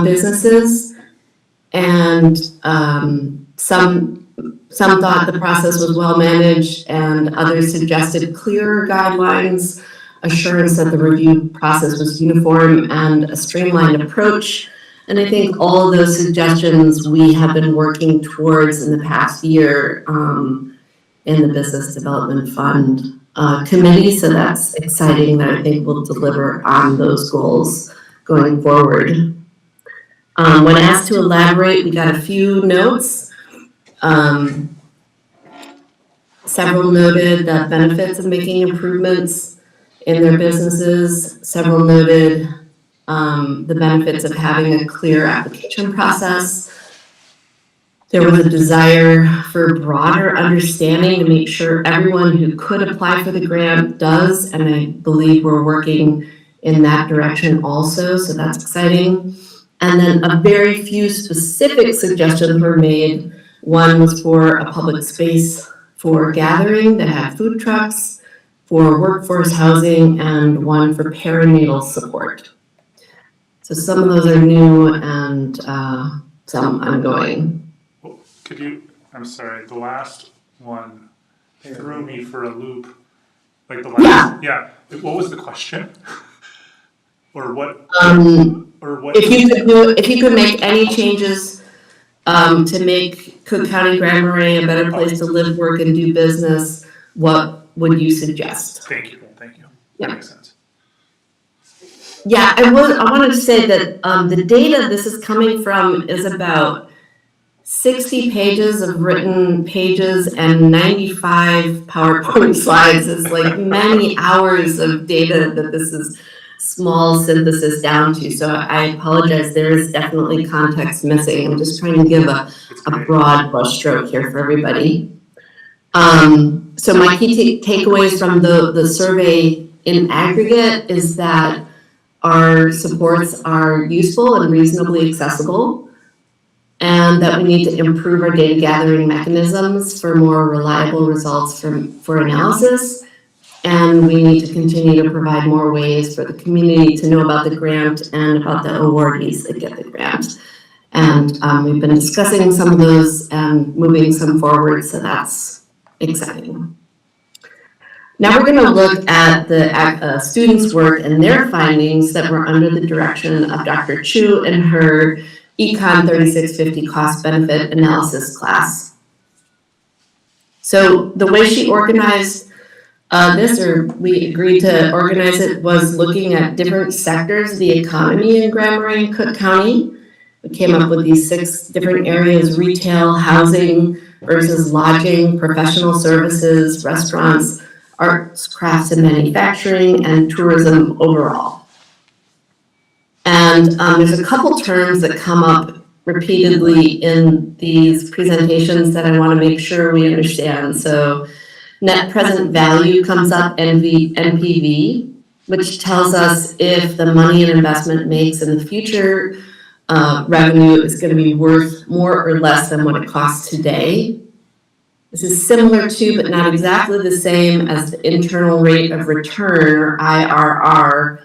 A: businesses. And some thought the process was well managed, and others suggested clearer guidelines, assurance that the review process was uniform, and a streamlined approach. And I think all of those suggestions we have been working towards in the past year in the Business Development Fund committee. So that's exciting that I think we'll deliver on those goals going forward. When asked to elaborate, we got a few notes. Several noted the benefits of making improvements in their businesses. Several noted the benefits of having a clear application process. There was a desire for broader understanding to make sure everyone who could apply for the grant does, and I believe we're working in that direction also, so that's exciting. And then a very few specific suggestions were made. One was for a public space for gathering that had food trucks, for workforce housing, and one for perinatal support. So some of those are new and some ongoing.
C: Well, could you, I'm sorry, the last one threw me for a loop. Like the last, yeah. What was the question? Or what? Or what?
A: If you could make any changes to make Cook County Grand Marais a better place to live, work, and do business, what would you suggest?
C: Thank you.
A: Yeah.
C: That makes sense.
A: Yeah, I wanted to say that the data this is coming from is about 60 pages of written pages and 95 PowerPoint slides. It's like many hours of data that this is small synthesis down to. So I apologize, there is definitely context missing. I'm just trying to give a broad brushstroke here for everybody. So my key takeaways from the survey in aggregate is that our supports are useful and reasonably accessible, and that we need to improve our data gathering mechanisms for more reliable results for analysis. And we need to continue to provide more ways for the community to know about the grant and about the awardees that get the grant. And we've been discussing some of those and moving some forward, so that's exciting. Now we're going to look at the students' work and their findings that were under the direction of Dr. Chu and her Econ 3650 cost benefit analysis class. So the way she organized this, or we agreed to organize it, was looking at different sectors of the economy in Grand Marais and Cook County. We came up with these 6 different areas: retail, housing versus lodging, professional services, restaurants, arts, crafts and manufacturing, and tourism overall. And there's a couple terms that come up repeatedly in these presentations that I want to make sure we understand. So net present value comes up, NPV, which tells us if the money an investment makes in the future revenue is going to be worth more or less than what it costs today. This is similar to, but not exactly the same as, the internal rate of return, or IRR,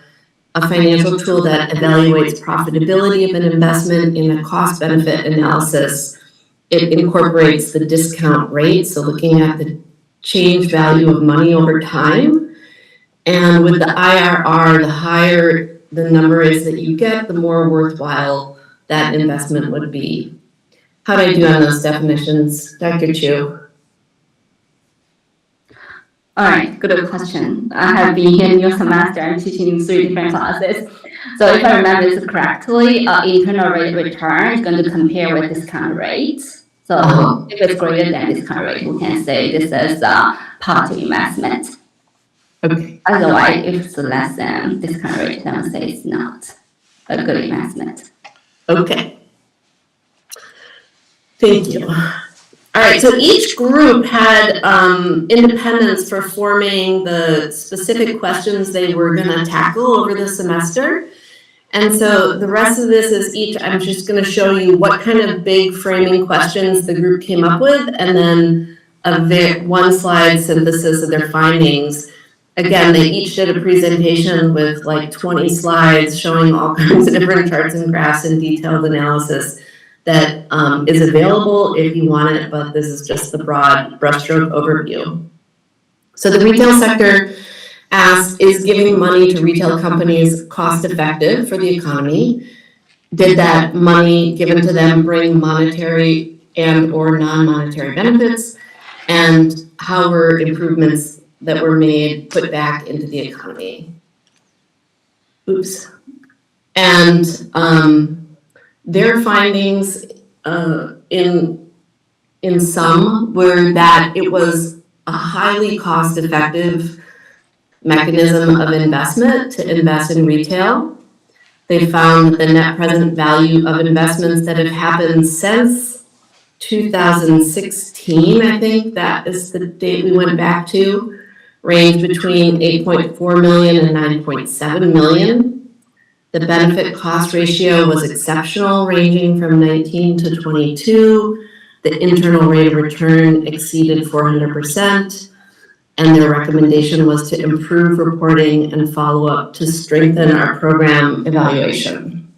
A: a financial tool that evaluates profitability of an investment in a cost-benefit analysis. It incorporates the discount rate, so looking at the change value of money over time. And with the IRR, the higher the number is that you get, the more worthwhile that investment would be. How'd I do on those definitions, Dr. Chu?
I: All right, good question. I have been here in your semester and teaching 3 different classes. So if I remember this correctly, internal rate of return is going to compare with discount rate. So if it's greater than discount rate, we can say this is a part of investment.
A: Okay.
I: Otherwise, if it's less than discount rate, then we say it's not a good investment.
A: Okay. Thank you. All right, so each group had independence for forming the specific questions they were going to tackle over the semester. And so the rest of this is I'm just going to show you what kind of big framing questions the group came up with, and then a one-slide synthesis of their findings. Again, they each did a presentation with like 20 slides showing all kinds of different charts and graphs and detailed analysis that is available if you want it, but this is just the broad brushstroke overview. So the retail sector asked, is giving money to retail companies cost effective for the economy? Did that money given to them bring monetary and or non-monetary benefits? And how were improvements that were made put back into the economy? Oops. And their findings in sum were that it was a highly cost-effective mechanism of investment to invest in retail. They found that the net present value of investments that have happened since 2016, I think that is the date we went back to, ranged between 8.4 million and 9.7 million. The benefit cost ratio was exceptional, ranging from 19 to 22. The internal rate of return exceeded 400%. And their recommendation was to improve reporting and follow-up to strengthen our program evaluation.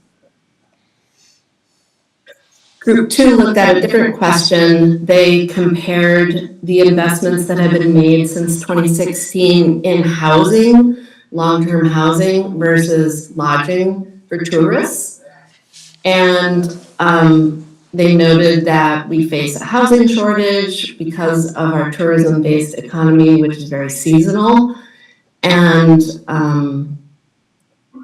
A: Group 2 looked at a different question. They compared the investments that have been made since 2016 in housing, long-term housing versus lodging for tourists. And they noted that we face a housing shortage because of our tourism-based economy, which is very seasonal. And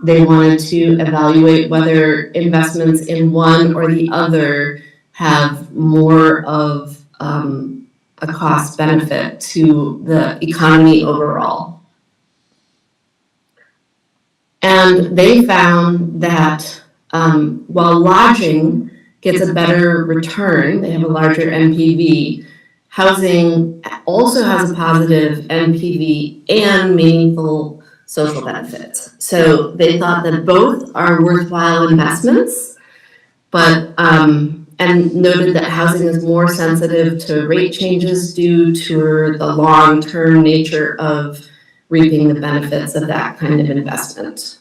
A: they wanted to evaluate whether investments in one or the other have more of a cost benefit to the economy overall. And they found that while lodging gets a better return, they have a larger NPV, housing also has a positive NPV and meaningful social benefits. So they thought that both are worthwhile investments, but and noted that housing is more sensitive to rate changes due to the long-term nature of reaping the benefits of that kind of investment.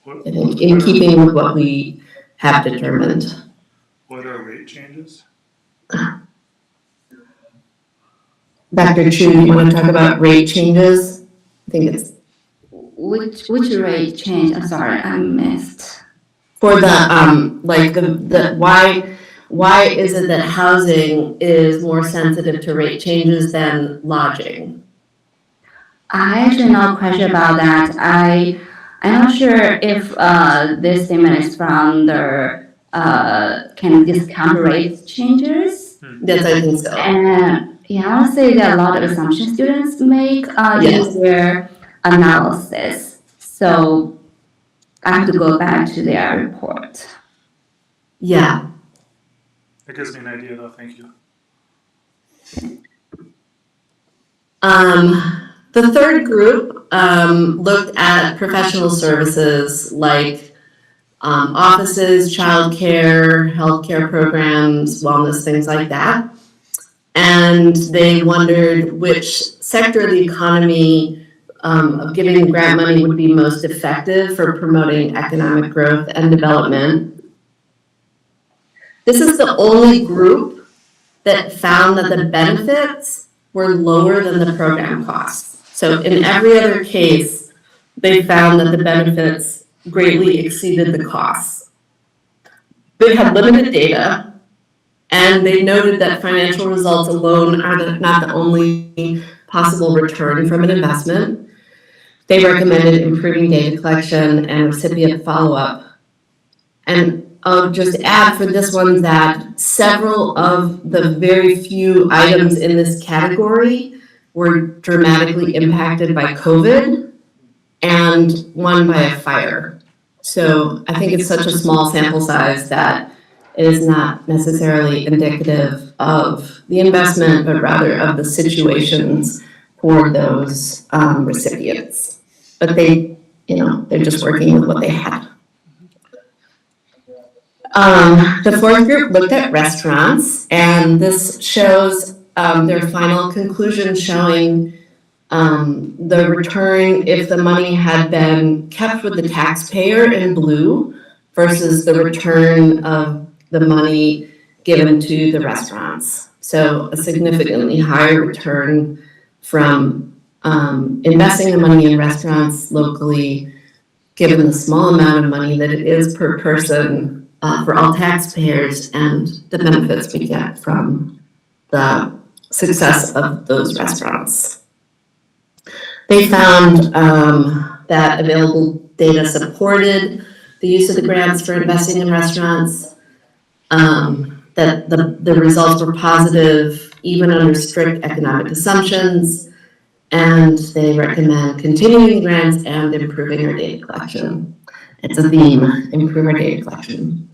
C: What,
A: I think in keeping with what we have determined.
C: what are rate changes?
A: Dr. Chu, you want to talk about rate changes? I think it's
I: Which rate change? I'm sorry, I missed.
A: for the like the why is it that housing is more sensitive to rate changes than lodging?
I: I actually not quite sure about that. I'm not sure if this statement is from the can discount rate changes.
A: Yes, I think so.
I: And yeah, I want to say that a lot of assumptions students make
A: Yes.
I: in their analysis. So I have to go back to their report.
A: Yeah.
C: That gives me an idea though, thank you.
A: The third group looked at professional services like offices, childcare, healthcare programs, wellness, things like that. And they wondered which sector of the economy of giving grant money would be most effective for promoting economic growth and development. This is the only group that found that the benefits were lower than the program costs. So in every other case, they found that the benefits greatly exceeded the costs. They had limited data, and they noted that financial results alone are not the only possible return from an investment. They recommended improving data collection and recipient follow-up. And I'll just add for this one that several of the very few items in this category were dramatically impacted by COVID and one by a fire. So I think it's such a small sample size that it is not necessarily indicative of the investment, but rather of the situations for those recipients. But they, they're just working with what they had. The fourth group looked at restaurants, and this shows their final conclusion showing the return if the money had been kept with the taxpayer in blue versus the return of the money given to the restaurants. So a significantly higher return from investing the money in restaurants locally, given the small amount of money that it is per person for all taxpayers and the benefits we get from the success of those restaurants. They found that available data supported the use of the grants for investing in restaurants, that the results were positive even under strict economic assumptions, and they recommend continuing the grants and improving our data collection. It's a theme, improve our data collection.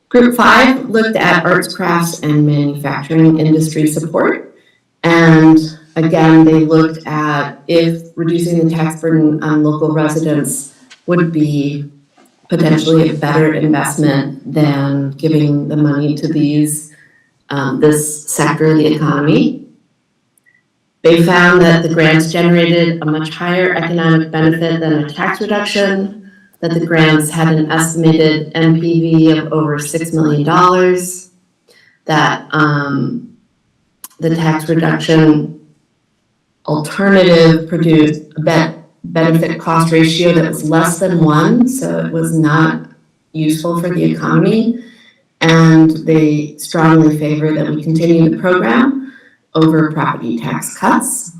A: Group 5 looked at arts, crafts, and manufacturing industry support. And again, they looked at if reducing the tax burden on local residents would be potentially a better investment than giving the money to this sector of the economy. They found that the grants generated a much higher economic benefit than a tax reduction, that the grants had an estimated NPV of over $6 million, that the tax reduction alternative produced a benefit cost ratio that was less than 1, so it was not useful for the economy, and they strongly favor that we continue the program over property tax cuts.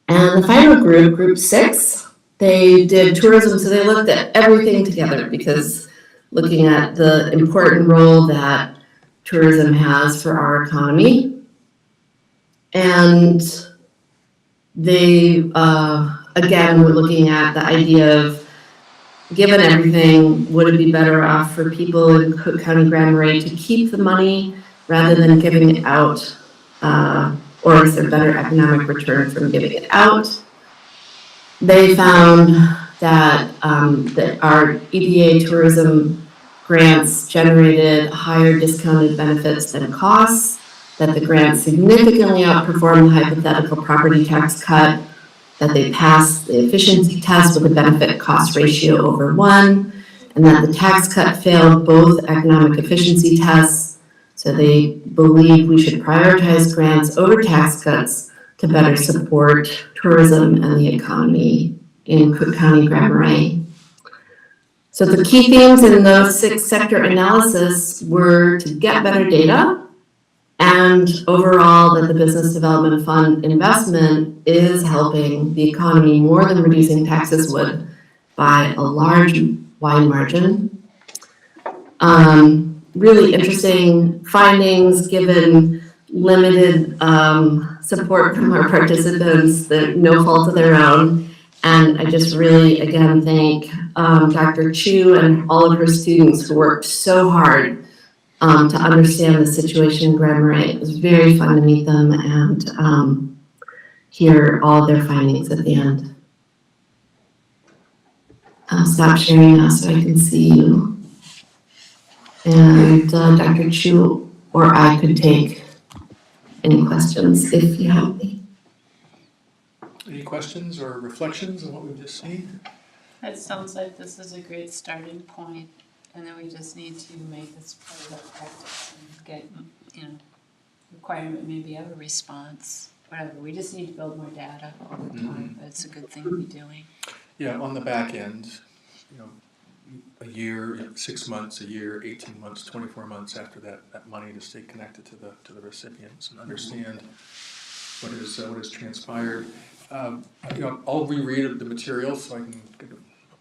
A: And the final group, group 6, they did tourism, so they looked at everything together because looking at the important role that tourism has for our economy. And they, again, were looking at the idea of, given everything, would it be better off for people in Cook County Grand Marais to keep the money rather than giving it out? Or is there better economic return from giving it out? They found that, that our EDA tourism grants generated higher discounted benefits than costs, that the grants significantly outperformed the hypothetical property tax cut, that they passed the efficiency test with a benefit cost ratio over 1, and that the tax cut failed both economic efficiency tests. So they believe we should prioritize grants over tax cuts to better support tourism and the economy in Cook County Grand Marais. So the key themes in those 6 sector analysis were to get better data, and overall that the Business Development Fund investment is helping the economy more than reducing taxes would by a large, wide margin. Really interesting findings given limited support from our participants, that no fault of their own. And I just really, again, thank Dr. Chu and all of her students who worked so hard to understand the situation in Grand Marais. It was very fun to meet them and hear all their findings at the end. I'll stop sharing now so I can see you. And Dr. Chu or I could take any questions if you have any.
B: Any questions or reflections on what we've just seen?
G: It sounds like this is a great starting point, and then we just need to make this part of our practice and get, requirement maybe of a response, whatever. We just need to build more data over time, but it's a good thing to be doing.
B: Yeah, on the back end, a year, 6 months, a year, 18 months, 24 months after that money to stay connected to the recipients and understand what has transpired. I'll reread the material so I can get a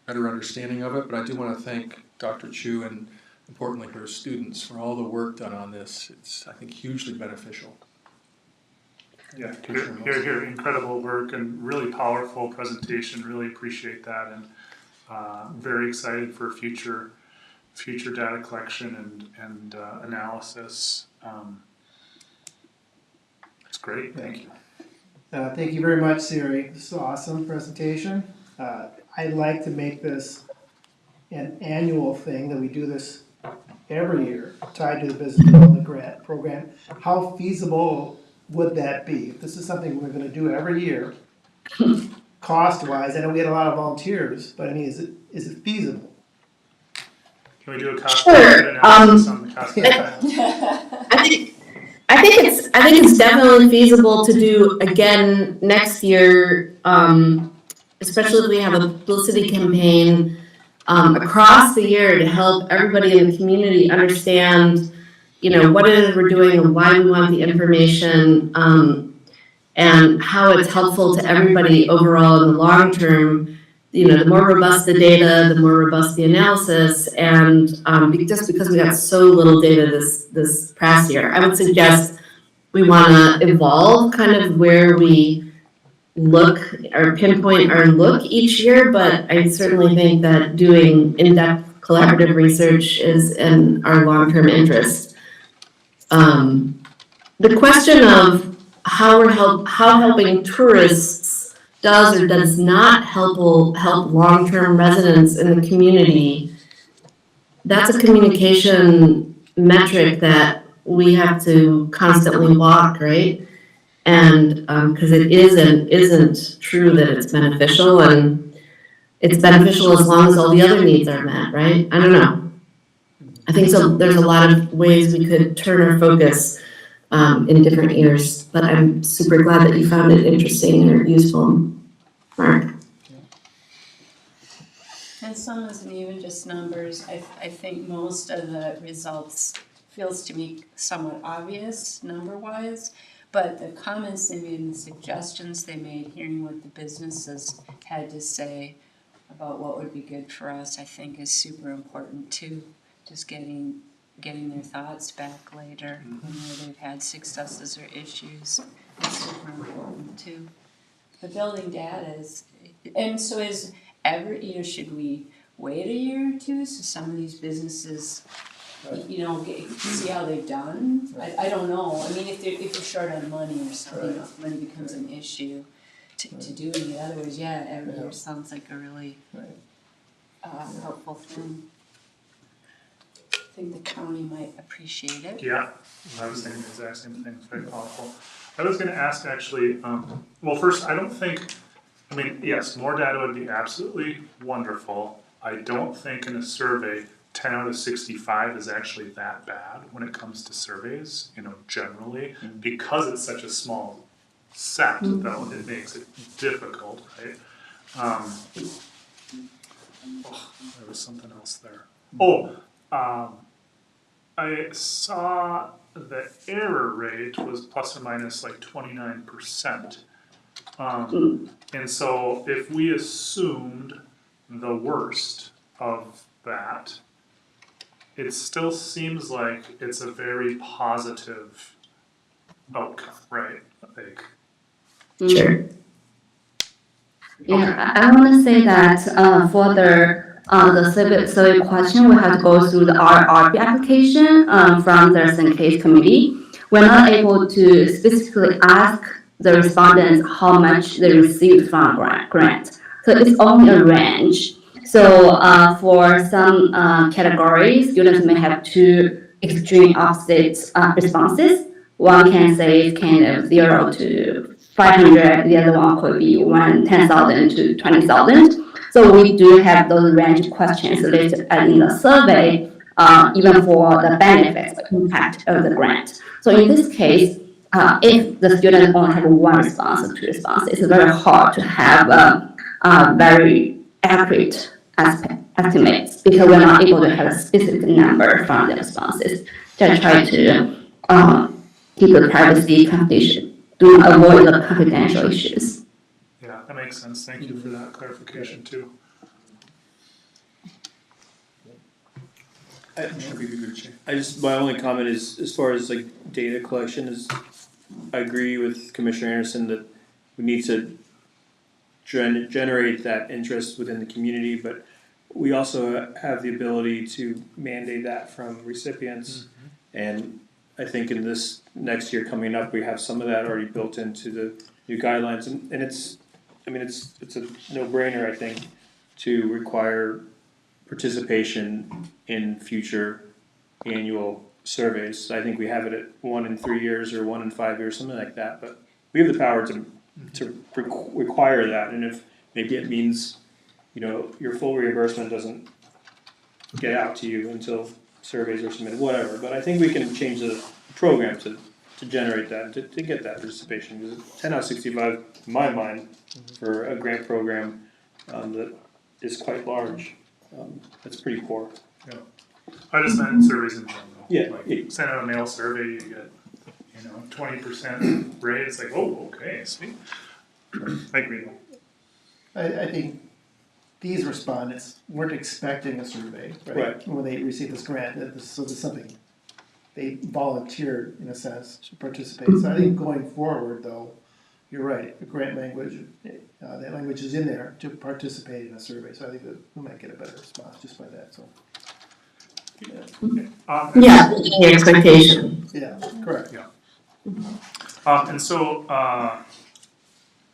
B: better understanding of it, but I do want to thank Dr. Chu and importantly her students for all the work done on this. It's, I think, hugely beneficial.
C: Yeah, here, incredible work and really powerful presentation. Really appreciate that, and very excited for future data collection and analysis. It's great. Thank you.
E: Thank you very much, Siri. This is an awesome presentation. I'd like to make this an annual thing, that we do this every year, tied to the Business Development Grant Program. How feasible would that be? If this is something we're gonna do every year, cost-wise, I know we had a lot of volunteers, but I mean, is it feasible?
C: Can we do a cost analysis on the cost?
A: I think it's definitely feasible to do again next year, especially if we have a publicity campaign across the year to help everybody in the community understand, what it is we're doing and why we want the information, and how it's helpful to everybody overall in the long term. The more robust the data, the more robust the analysis, and just because we got so little data this past year, I would suggest we want to evolve kind of where we look or pinpoint our look each year, but I certainly think that doing in-depth collaborative research is in our long-term interest. The question of how helping tourists does or does not help long-term residents in the community, that's a communication metric that we have to constantly walk, right? And because it isn't true that it's beneficial, and it's beneficial as long as all the other needs are met, right? I don't know. I think so. There's a lot of ways we could turn our focus in different years, but I'm super glad that you found it interesting or useful, Mark.
G: And some isn't even just numbers. I think most of the results feels to me somewhat obvious number-wise, but the comments they made and the suggestions they made, hearing what the businesses had to say about what would be good for us, I think is super important too. just getting their thoughts back later, where they've had successes or issues. It's super important too. But building data is, and so is should we wait a year or two so some of these businesses, see how they've done? I don't know. I mean, if you're short on money or something, if money becomes an issue to do it. Otherwise, every year sounds like a really helpful thing. I think the county might appreciate it.
C: Yeah, I was thinking the exact same thing, it's very powerful. I was gonna ask actually, well, first, yes, more data would be absolutely wonderful. I don't think in a survey, 10 out of 65 is actually that bad when it comes to surveys, generally, because it's such a small set, though, it makes it difficult, right? There was something else there. I saw the error rate was plus or minus like 29%. And so if we assumed the worst of that, it still seems like it's a very positive outcome, right? Like,
A: Sure.
I: Yeah, I want to say that for the survey question, we have to go through the RRP application from the St. Case committee. We're not able to specifically ask the respondents how much they received from grant. So it's only a range. So for some categories, students may have two extreme opposite responses. One can say it's kind of 0 to 500, the other one could be 10,000 to 20,000. So we do have those range questions listed in the survey, even for the benefits or impact of the grant. So in this case, if the student only have one response or two responses, it's very hard to have a very accurate estimates because we're not able to have a specific number from the responses to try to keep the privacy condition to avoid the confidential issues.
C: yeah, that makes sense. Thank you for that clarification too.
F: My only comment is, as far as like data collection is, I agree with Commissioner Anderson that we need to generate that interest within the community, but we also have the ability to mandate that from recipients. And I think in this next year coming up, we have some of that already built into the new guidelines, and it's a no-brainer, I think, to require participation in future annual surveys. I think we have it at 1 in 3 years or 1 in 5 years, something like that, but we have the power to require that, and if maybe it means, your full reimbursement doesn't get out to you until surveys are submitted, whatever, but I think we can change the program to generate that, to get that participation, because 10 out of 65, in my mind, for a grant program that is quite large, that's pretty poor.
C: Yeah. I just meant surveys in general.
F: Yeah.
C: Like, send out a mail survey, you get, 20% rate, it's like, oh, okay, sweet. I agree.
E: I think these respondents weren't expecting a survey, right?
F: Right.
E: When they received this grant, so there's something, they volunteered, in a sense, to participate. So I think going forward, though, you're right, the grant language, that language is in there to participate in a survey. So I think that we might get a better response just by that, so.
A: Yeah, the expectation.
E: Yeah, correct.
C: And so,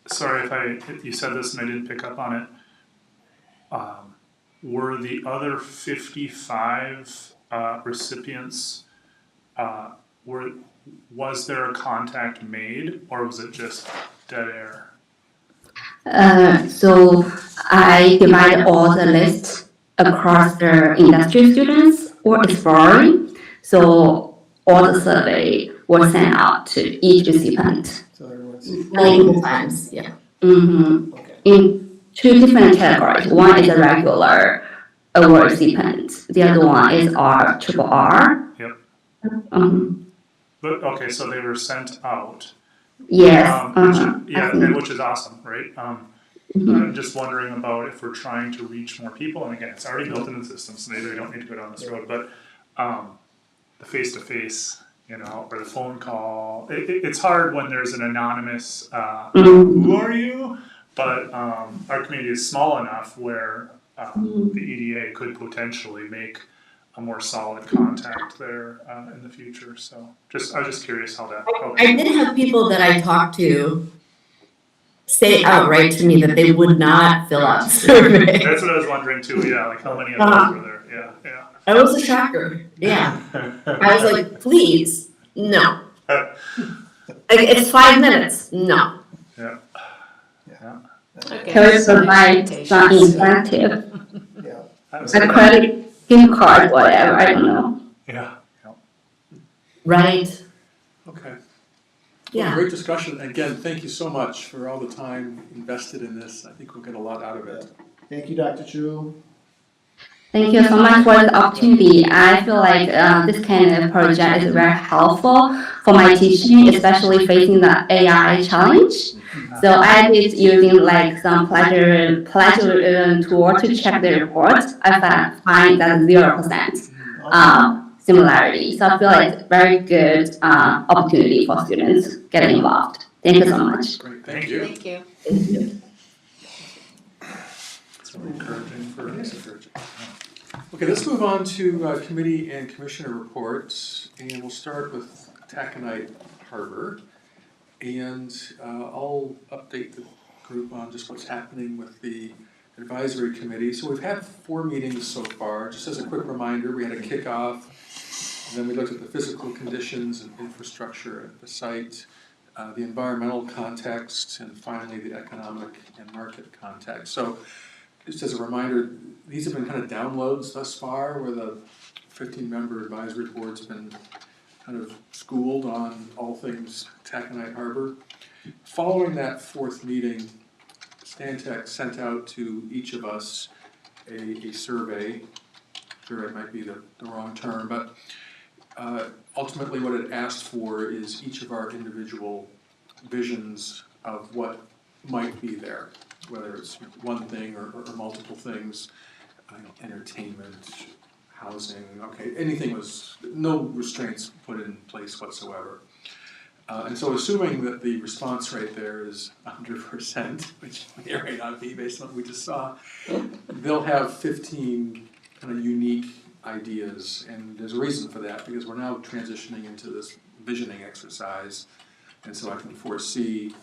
C: sorry if you said this and I didn't pick up on it. Were the other 55 recipients, was there a contact made, or was it just dead air?
I: So I divide all the lists across the industry students or exploring. So all the survey was sent out to each recipient.
E: So everyone's,
A: Multiple times, yeah.
E: okay.
I: In two different categories. One is a regular award recipient. The other one is our RRR.
C: Yep.
I: Mhm.
C: But, okay, so they were sent out.
I: Yes.
C: Which is awesome, right? I'm just wondering about if we're trying to reach more people, and again, it's already built into the system, so maybe we don't need to go down this road, but the face-to-face, you know, or the phone call. It's hard when there's an anonymous, who are you? But our community is small enough where the EDA could potentially make a more solid contact there in the future. So I was just curious how that.
A: I did have people that I talked to say outright to me that they would not fill out the survey.
C: That's what I was wondering too. Yeah, like how many of those were there? Yeah, yeah.
A: That was a shocker. Yeah. I was like, please, no. Like, it's 5 minutes. No.
C: Yeah.
G: Okay.
I: Could provide some incentive,
D: Yeah.
I: a credit, gift card, whatever, I don't know.
C: Yeah.
A: Right.
B: Okay.
A: Yeah.
B: Great discussion. Again, thank you so much for all the time invested in this. I think we'll get a lot out of it.
D: Thank you, Dr. Chu.
I: Thank you so much for the opportunity. I feel like this kind of project is very helpful for my teaching, especially facing the AI challenge. So I did using like some plagiarism tool to check the report. I find that 0% similarity. So I feel like it's a very good opportunity for students getting involved. Thank you so much.
B: Great, thank you.
G: Thank you.
B: It's really encouraging for us. Okay, let's move on to committee and commissioner reports, and we'll start with Taconite Harbor. And I'll update the group on just what's happening with the advisory committee. So we've had 4 meetings so far. Just as a quick reminder, we had a kickoff, and then we looked at the physical conditions and infrastructure at the site, the environmental context, and finally the economic and market context. So just as a reminder, these have been kind of downloads thus far, where the 15-member advisory board's been kind of schooled on all things Taconite Harbor. Following that 4th meeting, Stantec sent out to each of us a survey. Survey might be the wrong term, but ultimately what it asked for is each of our individual visions of what might be there, whether it's one thing or multiple things, entertainment, housing, okay, anything was, no restraints put in place whatsoever. And so assuming that the response rate there is 100%, which may or may not be based on what we just saw, they'll have 15 kind of unique ideas, and there's a reason for that, because we're now transitioning into this visioning exercise, and so I can foresee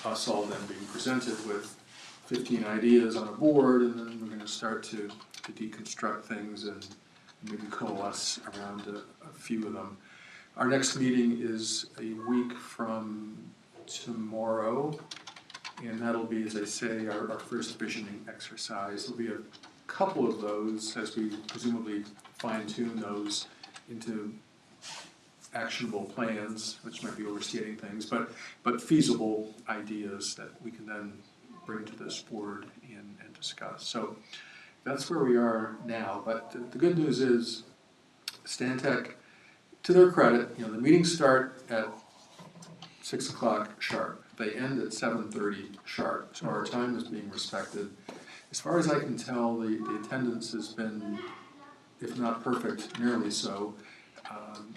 B: us all then being presented with 15 ideas on a board, and then we're going to start to deconstruct things and maybe coalesce around a few of them. Our next meeting is a week from tomorrow, and that'll be, as I say, our first visioning exercise. There'll be a couple of those as we presumably fine-tune those into actionable plans, which might be overstating things, but feasible ideas that we can then bring to this board and discuss. So that's where we are now, but the good news is Stantec, to their credit, the meetings start at 6 o'clock sharp. They end at 7:30 sharp, so our time is being respected. As far as I can tell, the attendance has been, if not perfect, nearly so.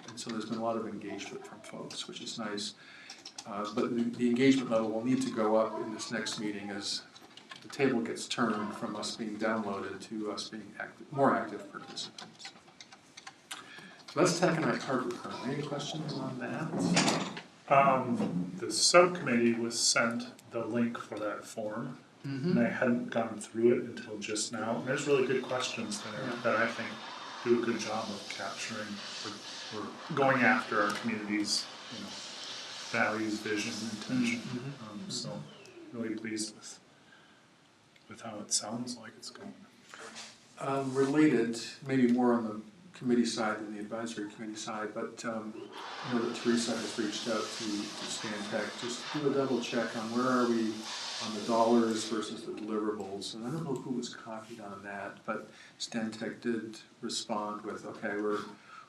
B: And so there's been a lot of engagement from folks, which is nice. But the engagement level will need to go up in this next meeting as the table gets turned from us being downloaded to us being more active participants. So that's Taconite Harbor currently. Any questions on that?
C: The subcommittee was sent the link for that form, and I hadn't gone through it until just now. And there's really good questions there that I think do a good job of capturing or going after our community's values, vision, intention. So really pleased with how it sounds like it's going.
B: Related, maybe more on the committee side than the advisory committee side, but I know that Teresa has reached out to Stantec. Just do a double check on where are we on the dollars versus the deliverables. And I don't know who was copied on that, but Stantec did respond with, okay,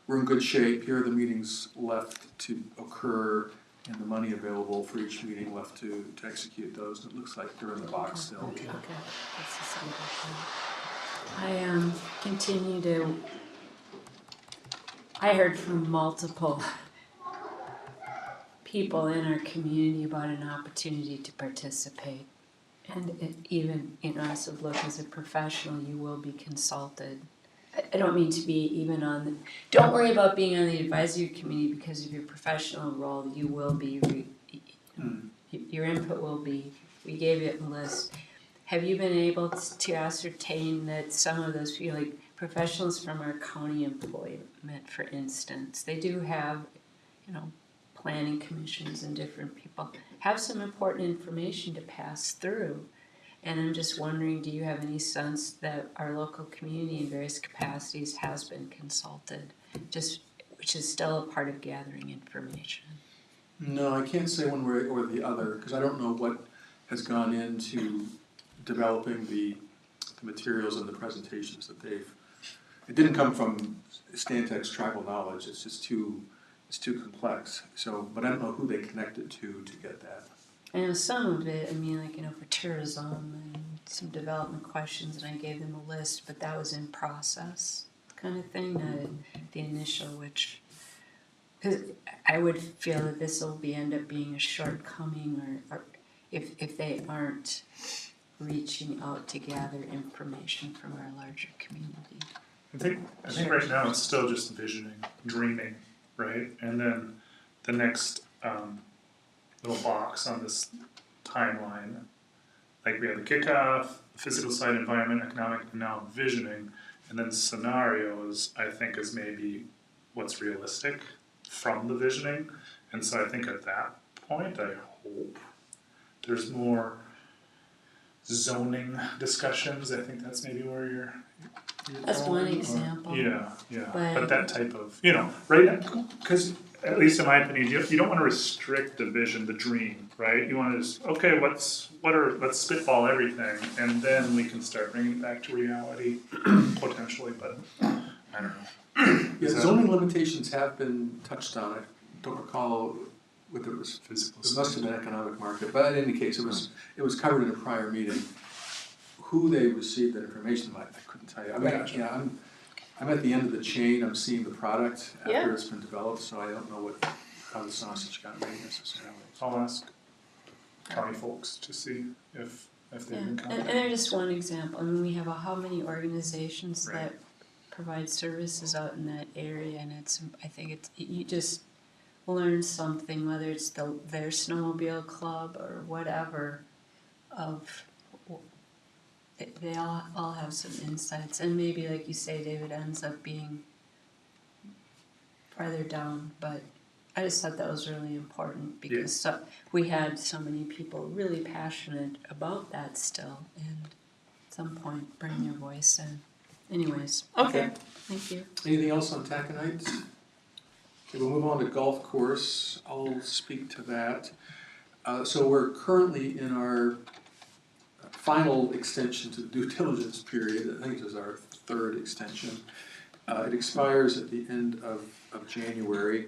B: we're in good shape. Here are the meetings left to occur and the money available for each meeting left to execute those. And it looks like they're in the box still.
G: Okay, that's the same thing. I continue to I heard from multiple people in our community about an opportunity to participate. And it even, I said, look, as a professional, you will be consulted. I don't mean to be even on the, don't worry about being on the advisory committee because of your professional role, you will be, your input will be, we gave it a list. Have you been able to ascertain that some of those people, like professionals from our county employment, for instance, they do have, planning commissions and different people, have some important information to pass through. And I'm just wondering, do you have any sense that our local community in various capacities has been consulted, which is still a part of gathering information?
B: No, I can't say one way or the other, because I don't know what has gone into developing the materials and the presentations that it didn't come from Stantec's tribal knowledge, it's just too complex. So, but I don't know who they connected to get that.
G: I know some of it, for tourism and some development questions, and I gave them a list, but that was in process kind of thing, not the initial, because I would feel that this will end up being a shortcoming, or if they aren't reaching out to gather information from our larger community.
C: I think right now it's still just visioning, dreaming, right? And then the next little box on this timeline, like we have the kickoff, physical site, environment, economic, and now visioning, and then scenarios, I think, is maybe what's realistic from the visioning. And so I think at that point, I hope there's more zoning discussions. I think that's maybe where you're
G: That's one
C: going,
G: example.
C: Yeah.
G: But-
C: But that type of, right now, because at least in my opinion, you don't want to restrict the vision, the dream, right? You want to just, okay, let's spitball everything, and then we can start bringing it back to reality, potentially, but I don't know.
B: Yeah, zoning limitations have been touched on. I don't recall whether it was
C: Physical.
B: it must have been economic market, but in any case, it was covered in a prior meeting. Who they received that information, I couldn't tell you. I mean,
C: Gotcha.
B: I'm at the end of the chain. I'm seeing the product after
G: Yeah.
B: it's been developed, so I don't know how the sausage got made necessarily.
C: I'll ask county folks to see if they've
G: Yeah,
C: been
G: and
C: contacted.
G: they're just one example. We have how many organizations
C: Right.
G: that provide services out in that area, and you just learn something, whether it's their snowmobile club or whatever, they all have some insights, and maybe, like you say, David, ends up being farther down, but I just thought that was really important because we had so many people really passionate about that still, and at some point bring their voice in. Anyways, okay, thank you.
B: Anything else on Taconite? Okay, we'll move on to golf course. I'll speak to that. So we're currently in our final extension to the due diligence period. I think this is our third extension. It expires at the end of January.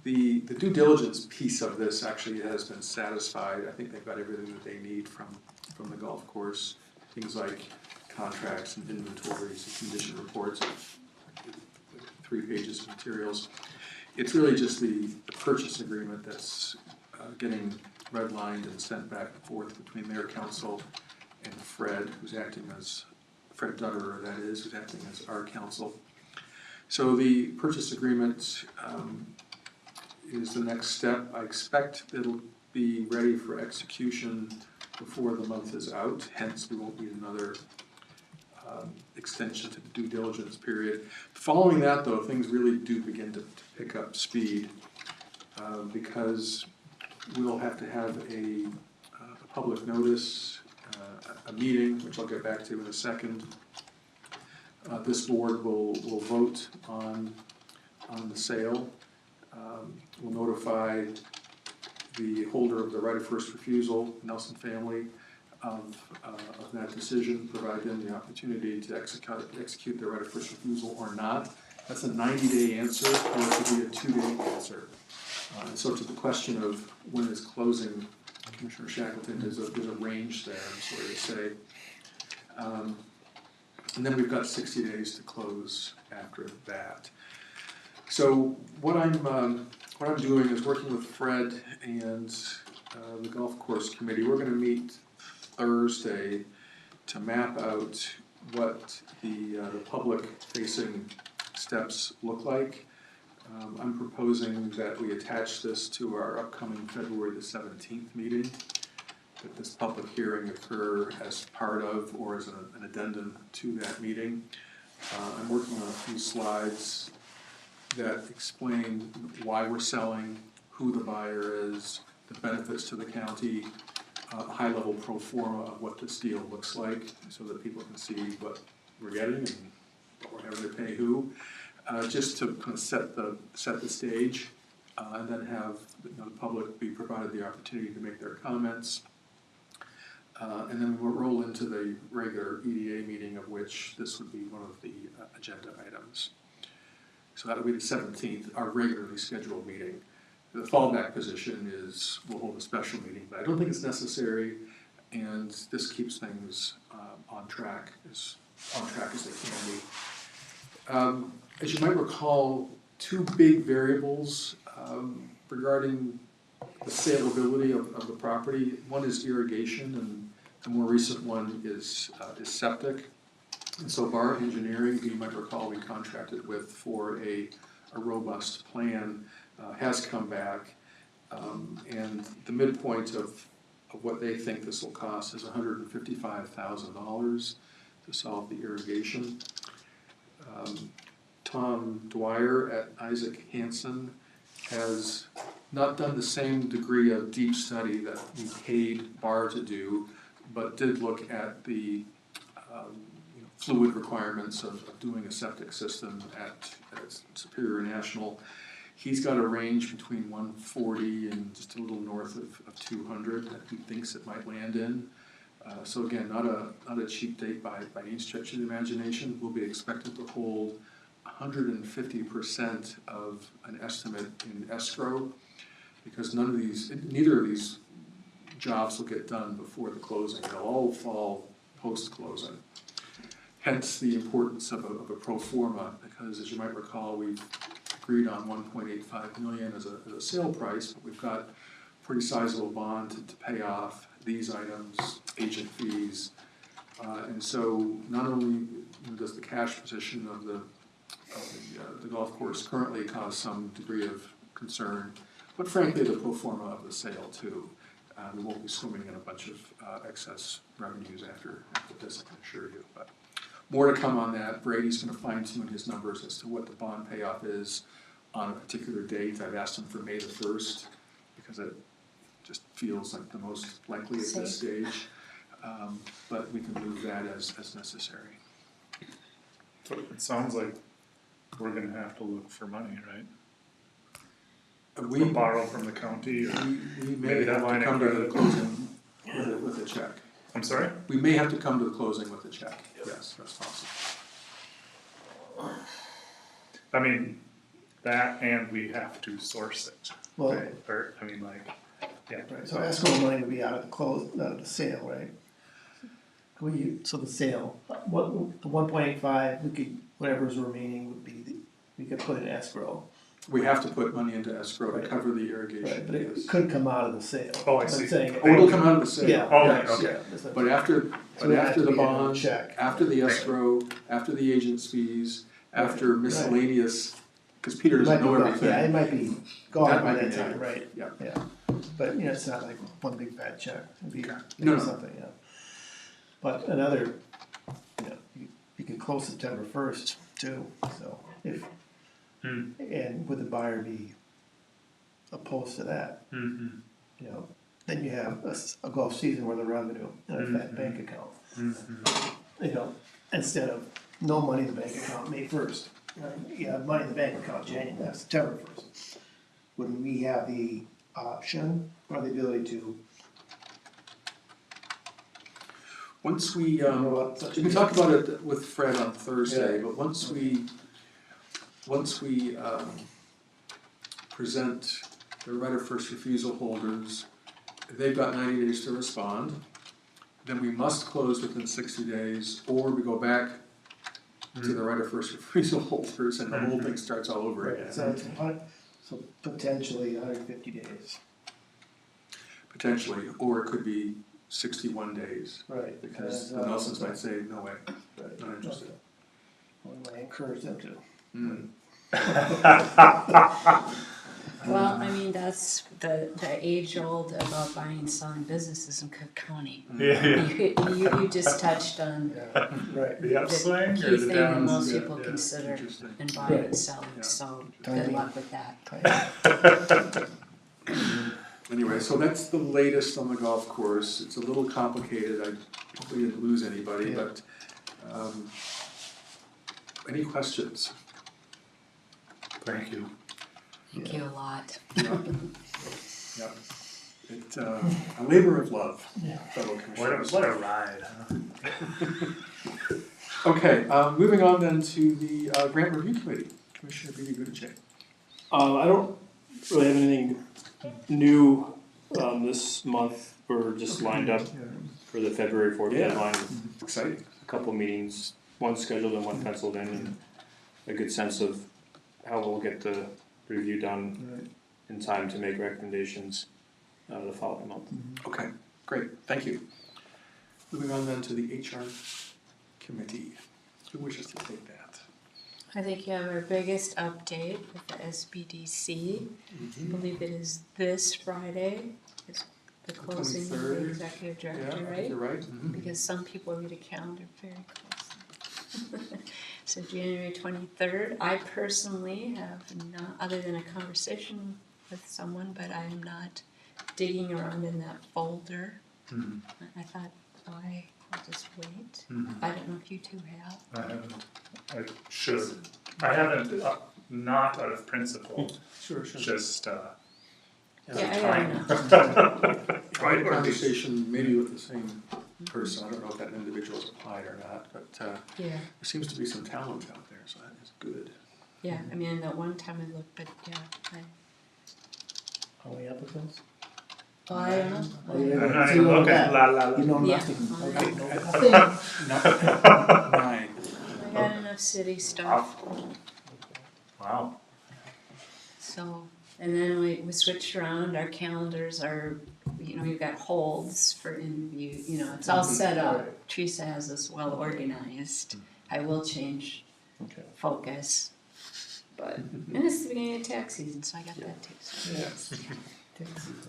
B: The due diligence piece of this actually has been satisfied. I think they've got everything that they need from the golf course. Things like contracts and inventories and condition reports, 3 pages of materials. It's really just the purchase agreement that's getting redlined and sent back and forth between their counsel and Fred, Fred Dutterer, that is, who's acting as our counsel. So the purchase agreement is the next step. I expect it'll be ready for execution before the month is out, hence we won't need another extension to the due diligence period. Following that, though, things really do begin to pick up speed because we'll have to have a public notice, a meeting, which I'll get back to in a second. This board will vote on the sale. We'll notify the holder of the right of first refusal, Nelson family, of that decision, provide them the opportunity to execute their right of first refusal or not. That's a 90-day answer, or it could be a 2-day answer. So to the question of when is closing, Commissioner Shackleton, there's a range there, I'm sorry to say. And then we've got 60 days to close after that. So what I'm doing is working with Fred and the golf course committee. We're gonna meet Thursday to map out what the public facing steps look like. I'm proposing that we attach this to our upcoming February the 17th meeting, that this public hearing occur as part of or as an addendum to that meeting. I'm working on a few slides that explain why we're selling, who the buyer is, the benefits to the county, high-level pro forma of what this deal looks like, so that people can see what we're getting and what we're having to pay who, just to kind of set the stage, and then have the public be provided the opportunity to make their comments. And then we'll roll into the regular EDA meeting, of which this would be one of the agenda items. So that'll be the 17th, our regularly scheduled meeting. The fallback position is we'll hold a special meeting, but I don't think it's necessary, and this keeps things on track as they can be. As you might recall, two big variables regarding the saleability of the property. One is irrigation, and the more recent one is septic. And so Bar Engineering, who you might recall we contracted with for a robust plan, has come back, and the midpoint of what they think this will cost is $155,000 to solve the irrigation. Tom Dwyer at Isaac Hansen has not done the same degree of deep study that we paid Bar to do, but did look at the fluid requirements of doing a septic system at Superior National. He's got a range between 140 and just a little north of 200 that he thinks it might land in. So again, not a cheap date by any stretch of the imagination. We'll be expected to hold 150% of an estimate in escrow, because neither of these jobs will get done before the closing. They'll all fall post-closing. Hence the importance of a pro forma, because as you might recall, we've agreed on $1.85 million as a sale price, but we've got a pretty sizable bond to pay off these items, agent fees, and so not only does the cash position of the golf course currently cause some degree of concern, but frankly the pro forma of the sale too. We won't be swimming in a bunch of excess revenues after this, I can assure you. But more to come on that. Brady's going to fine-tune his numbers as to what the bond payoff is on a particular date. I've asked him for May the 1st because it just feels like the most likely at this stage. But we can move that as necessary.
C: So it sounds like we're gonna have to look for money, right?
B: We
C: Borrow from the county, or
B: we may
C: maybe that
B: have to
C: line
B: come
C: of
B: to the
C: credit.
B: closing with a check.
C: I'm sorry?
B: We may have to come to the closing with a check. Yes, that's possible.
C: I mean, that and we have to source it,
E: Well,
C: right? Or, I mean, like, yeah.
E: right, so escrow money would be out of the sale, right? So the sale, the 1.85, we could, whatever's remaining would be, we could put in escrow.
B: We have to put money into escrow to
E: Right.
B: cover the irrigation.
E: Right, but it
B: Yes.
E: could come out of the sale.
C: Oh, I
E: I'm
C: see.
E: saying-
B: Oh, it'll come out of the sale.
E: Yeah.
C: Oh,
E: yes,
C: okay.
E: yeah, that's what-
B: But after
E: So it has to
B: the
E: be in a
B: bond,
E: check.
B: after the escrow, after the agent's fees, after miscellaneous, because Peter
E: It might
B: doesn't
E: be
B: know
E: gone,
B: everything.
E: yeah, it might be gone
B: That
E: by
B: might be
E: that time,
B: negative.
E: right?
B: Yeah.
E: Yeah, but, it's not like one big fat check, it'd be
B: No.
E: something, yeah. But another, you can close September 1st too, so if, and would the buyer be opposed to that?
C: Mm-hmm.
E: Then you have a golf season worth of revenue in a fat bank account. Instead of no money in the bank account May 1st. You have money in the bank account September 1st. Wouldn't we have the option or the ability to?
B: Once we can talk about it with Fred on Thursday, but once we present the right of first refusal holders, they've got 90 days to respond. Then we must close within 60 days, or we go back to the right of first refusal holders, and the whole thing starts all over again.
E: So it's so potentially 150 days.
B: Potentially, or it could be 61 days,
E: Right.
B: because the Nelsons might say, no way,
E: Right.
B: not interested.
E: Well, I encourage them to.
B: Mm.
G: Well, I mean, that's the age-old about buying and selling businesses in Cook County.
C: Yeah.
G: You just touched on
E: Right.
C: The upswing
G: the
C: or
G: key
C: the
G: thing that
C: downs?
G: most
C: Yeah,
G: people
C: yeah.
G: consider
B: Interesting.
G: in buying and selling,
B: Yeah.
G: so
E: Timing.
G: good luck with that.
B: Anyway, so that's the latest on the golf course. It's a little complicated. I hopefully didn't lose anybody,
E: Yeah.
B: but any questions?
C: Thank you.
G: Thank you a lot.
B: Yeah. Yeah. It's a labor of love, fellow commissioners.
C: What a ride, huh?
B: Okay, moving on then to the grant review committee. Commissioner Beatty Buttigieg.
F: I don't really have anything new, this month. We're just lined up for the February 4th
B: Yeah.
F: deadline.
B: Exciting.
F: A couple meetings, one scheduled and one penciled in, and a good sense of how we'll get the review done in time to make recommendations the following month.
B: Okay, great, thank you. Moving on then to the HR committee. Who wishes to take that?
G: I think you have our biggest update with the SBDC. I believe it is this Friday, is the closing of the
B: 23rd.
G: executive
B: Yeah,
G: director,
B: I think
G: right?
B: you're right. Mhm.
G: Because some people read a calendar very closely. So January 23rd, I personally have not, other than a conversation with someone, but I am not digging around in that folder.
B: Mhm.
G: I thought, I'll just wait.
B: Mhm.
G: I don't know if you two have.
C: I haven't. I should. I haven't, not out of principle,
B: Sure.
C: just,
G: Yeah, I
C: time.
G: don't know.
B: I had a conversation maybe with the same person. I don't know if that individual's applied or not, but
G: Yeah,
B: there seems to be some talent out there, so that is good.
G: yeah, I mean, that one time I looked, but yeah,
E: How many applicants?
G: I don't know.
E: Oh, you
C: I'm
E: know-
C: not
E: so
C: even
E: you know
C: looking,
E: that.
C: la la la.
E: You know
G: Yeah.
E: nothing.
G: Oh,
E: Okay,
G: yeah.
E: no.
B: I think 9.
G: I got enough city stuff,
C: Wow.
G: so, and then we switched around, our calendars are, we've got holds for interview, it's all set up. Teresa has us well organized. I will change
E: Okay.
G: focus, but, and it's the beginning of tax season, so I got that too. So.
B: Yes.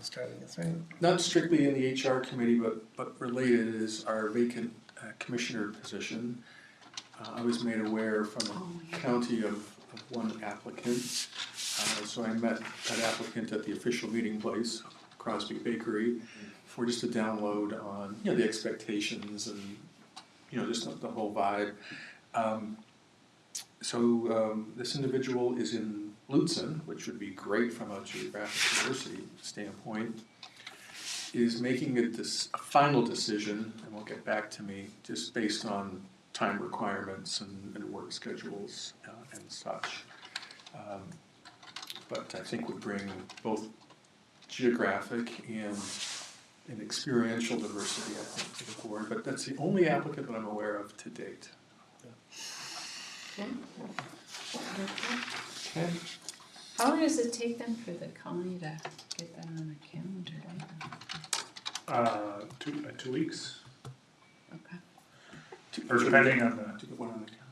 E: Starting this, right?
B: Not strictly in the HR committee, but related is our vacant commissioner position. I was made aware from the county of one applicant. So I met that applicant at the official meeting place, Crosby Bakery, for just a download on, the expectations and, just the whole vibe. So this individual is in Lutzen, which would be great from a geographic diversity standpoint, is making a final decision, and will get back to me, just based on time requirements and work schedules and such. But I think would bring both geographic and experiential diversity, I think, to the board. But that's the only applicant that I'm aware of to date.
G: Okay.
B: Okay.
G: How long does it take them for the county to get that on the calendar?
C: 2 weeks,
G: Okay.
C: or depending on
B: To get one on the calendar.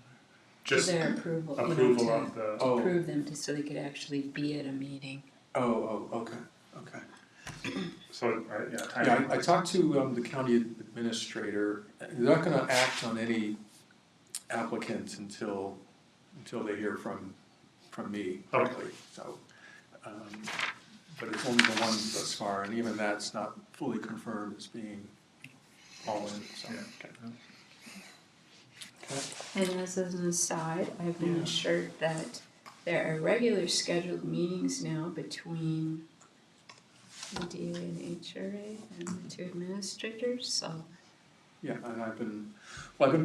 C: just
G: Their approval,
C: approval
G: to
C: of the.
B: Oh.
G: approve them so they could actually be at a meeting.
B: Okay.
C: So, yeah, time.
B: Yeah, I talked to the county administrator. They're not gonna act on any applicant until they hear from me directly, so. But it's only the one thus far, and even that's not fully confirmed as being all in, so.
C: Yeah.
B: Okay.
G: And as an aside, I've been assured that there are regular scheduled meetings now between EDA and HRA and the two administrators, so.
B: Yeah, and I've been I've been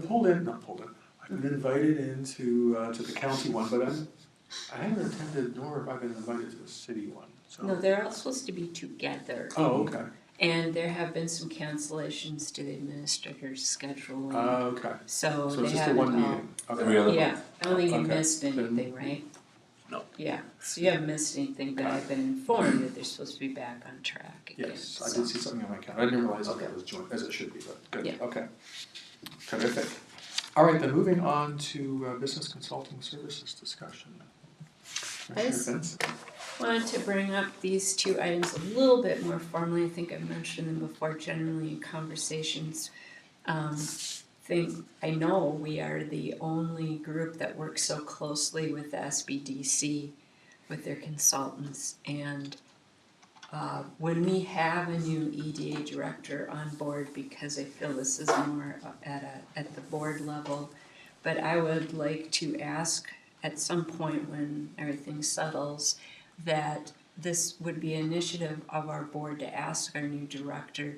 B: invited into to the county one, but I haven't attended, nor have I been invited to the city one, so.
G: No, they're all supposed to be together.
B: Oh, okay.
G: And there have been some cancellations to the administrator's scheduling,
B: Okay,
G: so
B: so
G: they
B: it's just the
G: haven't
B: one
G: all.
B: meeting?
J: Every
B: Okay.
J: other
G: Yeah, I don't think you
B: Okay.
G: missed anything, right?
J: No.
G: Yeah, so you haven't missed anything, but I've been informed that they're supposed to be back on track again.
B: Yes, I
G: so.
B: did see something on my calendar. I didn't realize that that was joint, as it should be, but good,
G: Yeah.
B: okay. Terrific. All right, then moving on to business consulting services discussion. Commissioner Vince?
G: Wanted to bring up these two items a little bit more formally. I think I've mentioned them before generally in conversations. I know we are the only group that works so closely with the SBDC, with their consultants. And when we have a new EDA director on board, because I feel this is more at the board level, but I would like to ask at some point when everything settles, that this would be an initiative of our board to ask our new director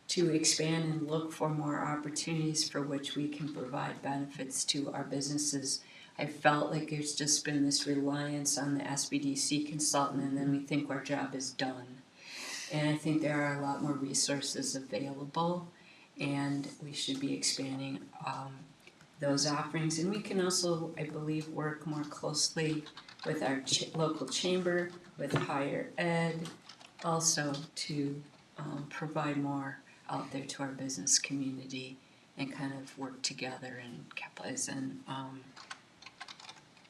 G: to expand and look for more opportunities for which we can provide benefits to our businesses. I felt like there's just been this reliance on the SBDC consultant, and then we think our job is done. And I think there are a lot more resources available, and we should be expanding those offerings. And we can also, I believe, work more closely with our local chamber, with higher ed, also to provide more out there to our business community and kind of work together and capitalize. And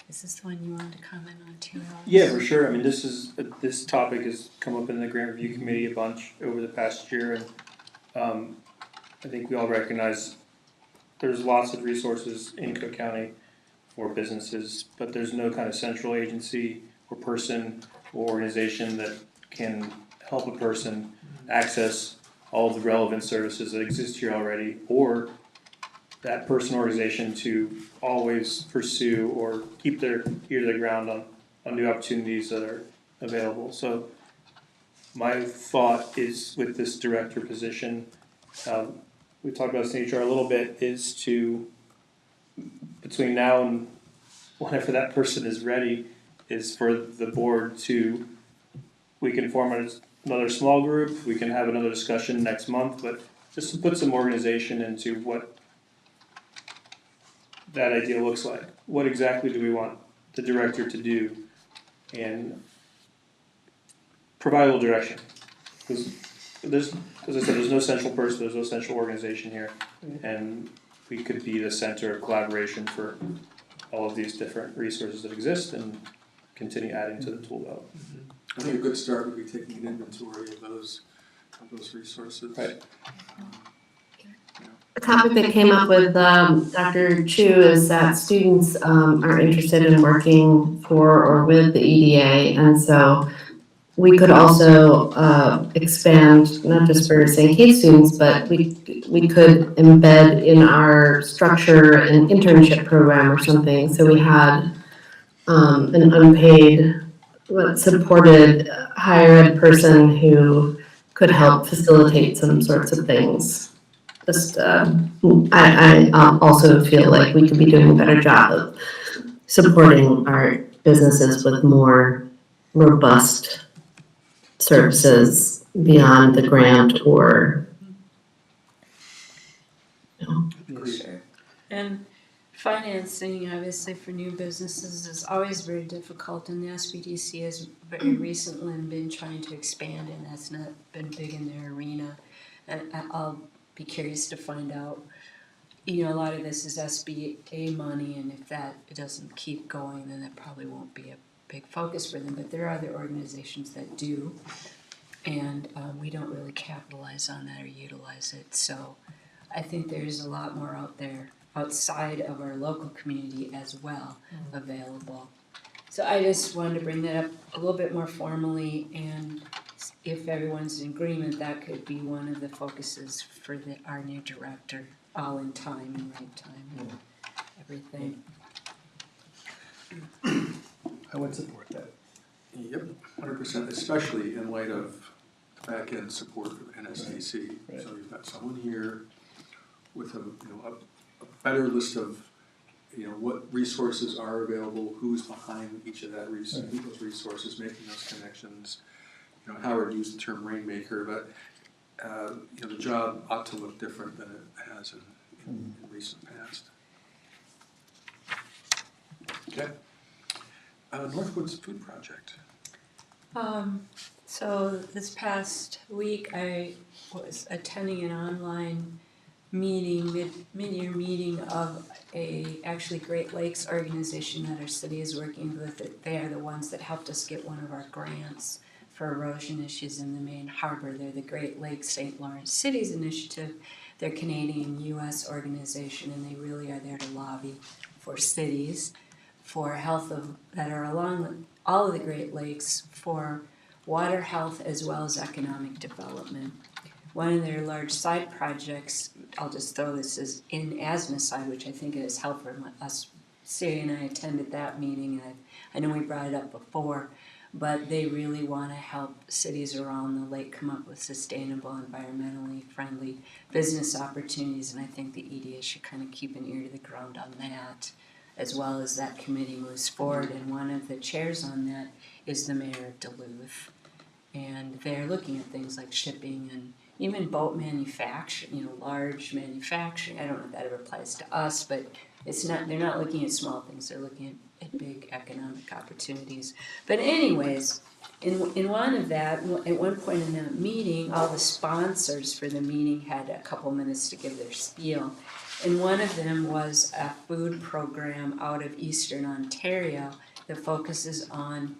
G: is this the one you wanted to comment on too, Alex?
F: Yeah, for sure. I mean, this topic has come up in the grant review committee a bunch over the past year, and I think we all recognize there's lots of resources in Cook County for businesses, but there's no kind of central agency or person or organization that can help a person access all of the relevant services that exist here already, or that person or organization to always pursue or keep their ear to the ground on new opportunities that are available. So my thought is with this director position, we talked about this in HR a little bit, is to, between now and whenever that person is ready, is for the board to, we can form another small group, we can have another discussion next month, but just to put some organization into what that idea looks like. What exactly do we want the director to do? And provide a little direction. Because there's, as I said, there's no central person, there's no central organization here. And we could be the center of collaboration for all of these different resources that exist and continue adding to the tool belt.
B: I think a good start would be taking an inventory of those resources.
F: Right.
A: A topic that came up with Dr. Chu is that students are interested in working for or with the EDA, and so we could also expand, not just for St. Kate students, but we could embed in our structure an internship program or something. So we had an unpaid, supported higher ed person who could help facilitate some sorts of things. Just, I also feel like we could be doing a better job of supporting our businesses with more robust services beyond the grant or,
G: Sure. And financing, obviously, for new businesses is always very difficult, and the SBDC has very recently been trying to expand, and that's not been big in their arena. And I'll be curious to find out, a lot of this is SBA money, and if that doesn't keep going, then it probably won't be a big focus for them, but there are other organizations that do, and we don't really capitalize on that or utilize it. So I think there's a lot more out there outside of our local community as well available. So I just wanted to bring that up a little bit more formally, and if everyone's in agreement, that could be one of the focuses for our new director, all in time and right time and everything.
D: I would support that.
B: Yep, 100%, especially in light of back-end support from NSDC.
D: Right.
B: So you've got someone here with a better list of, what resources are available, who's behind each of those resources, making those connections. Howard used the term rainmaker, but the job ought to look different than it has in recent past. Okay. Northwoods Food Project.
G: So this past week, I was attending an online meeting, mid-year meeting of actually Great Lakes organization that our city is working with. They are the ones that helped us get one of our grants for erosion issues in the main harbor. They're the Great Lakes St. Lawrence Cities Initiative. They're Canadian-U.S. organization, and they really are there to lobby for cities for health that are along all of the Great Lakes for water health as well as economic development. One of their large side projects, I'll just throw this as an aside, which I think is helpful for us. Siri and I attended that meeting, and I know we brought it up before, but they really want to help cities around the lake come up with sustainable, environmentally friendly business opportunities, and I think the EDA should kind of keep an ear to the ground on that, as well as that committee moves forward. And one of the chairs on that is the mayor of Duluth, and they're looking at things like shipping and even boat manufacturing, large manufacturing. I don't know if that ever applies to us, but they're not looking at small things, they're looking at big economic opportunities. But anyways, in one of that, at one point in that meeting, all the sponsors for the meeting had a couple minutes to give their spiel. And one of them was a food program out of Eastern Ontario that focuses on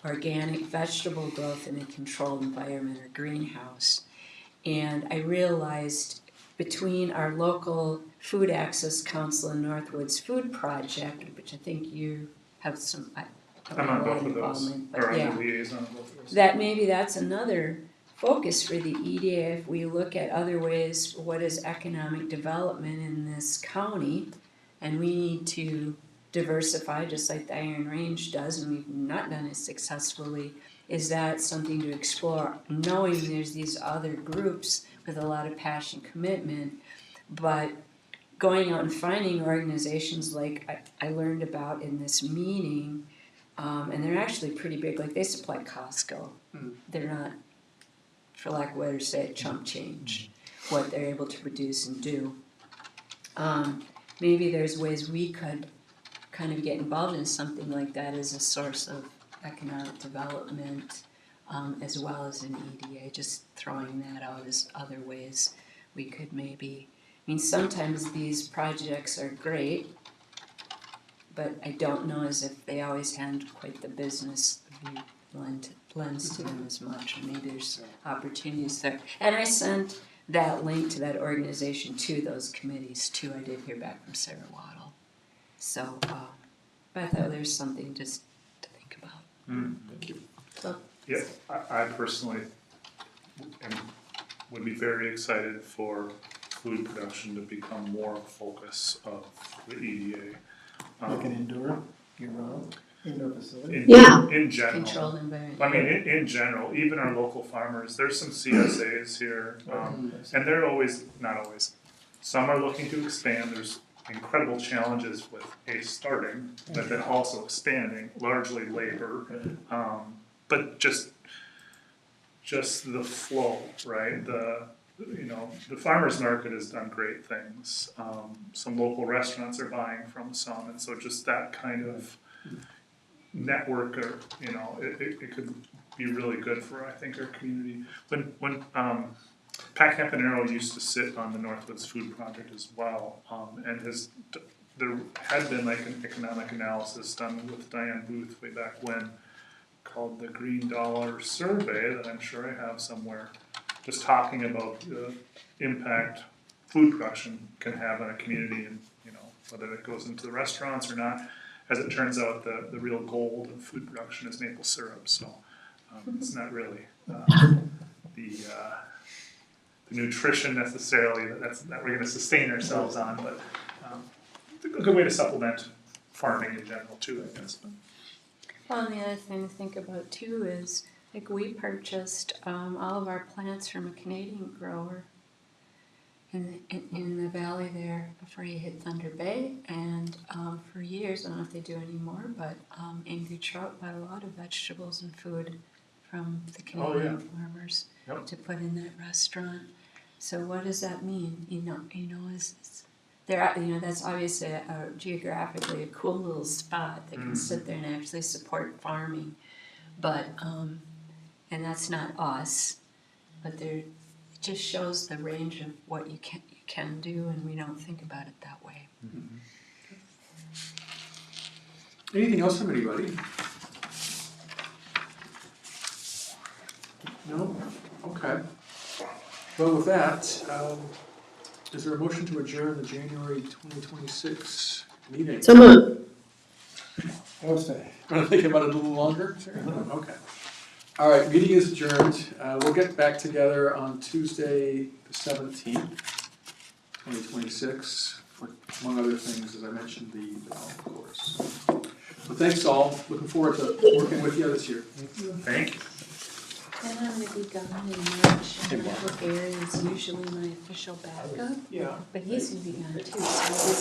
G: organic vegetable growth in a controlled environment or greenhouse. And I realized between our local Food Access Council and Northwoods Food Project, which I think you have some
C: I'm on both of those, or I'm the liaison on both of those.
G: that maybe that's another focus for the EDA if we look at other ways, what is economic development in this county, and we need to diversify just like the Iron Range does, and we've not done it successfully. Is that something to explore, knowing there's these other groups with a lot of passion, commitment, but going out and finding organizations like I learned about in this meeting, and they're actually pretty big, like they supply Costco. They're not, for lack of a better say, chump change, what they're able to produce and do. Maybe there's ways we could kind of get involved in something like that as a source of economic development, as well as an EDA, just throwing that out as other ways we could maybe, sometimes these projects are great, but I don't know as if they always hand quite the business view lens to them as much, and maybe there's opportunities there. And I sent that link to that organization to those committees too. I did hear back from Sarah Waddle. So, but I thought there's something just to think about.
B: Thank you.
G: So,
C: Yeah, I personally would be very excited for food production to become more a focus of the EDA.
E: Like an indoor, year-round, indoor facility.
C: In general.
G: controlled environment.
C: I mean, in general, even our local farmers, there's some CSAs here, and they're always, not always, some are looking to expand. There's incredible challenges with starting, but then also expanding, largely labor, but just the flow, right? The farmers market has done great things. Some local restaurants are buying from some, and so just that kind of network, or it could be really good for, I think, our community. When Pat Campanaro used to sit on the Northwoods Food Project as well, and there had been like an economic analysis done with Diane Booth way back when, called the Green Dollar Survey, that I'm sure I have somewhere, just talking about the impact food production can have on a community, and whether it goes into the restaurants or not. As it turns out, the real gold of food production is maple syrup, so it's not really the nutrition necessarily that we're going to sustain ourselves on, but it's a good way to supplement farming in general too, I guess.
G: Well, and the other thing to think about too is, like, we purchased all of our plants from a Canadian grower in the valley there before you hit Thunder Bay, and for years, I don't know if they do anymore, but Angry Trout bought a lot of vegetables and food from the
B: Oh,
G: Canadian farmers
B: Yep.
G: to put in that restaurant. So what does that mean? Is there, that's obviously a geographically a cool little spot that can sit there and actually support farming. But, and that's not us, but it just shows the range of what you can do, and we don't think about it that way.
B: Anything else from anybody? No? Okay. Well, with that, is there a motion to adjourn the January 2026 meeting?
A: So moved.
D: I'll say.
B: Want to think about it a little longer? Okay. All right, meeting is adjourned. We'll get back together on Tuesday, the 17th, 2026, for, among other things, as I mentioned, the golf course. But thanks all. Looking forward to working with you this year.
C: Thank you.
G: And I'm gonna be gone in March, and Gary is usually my official backup,
B: Yeah.
G: but he's gonna be gone too, so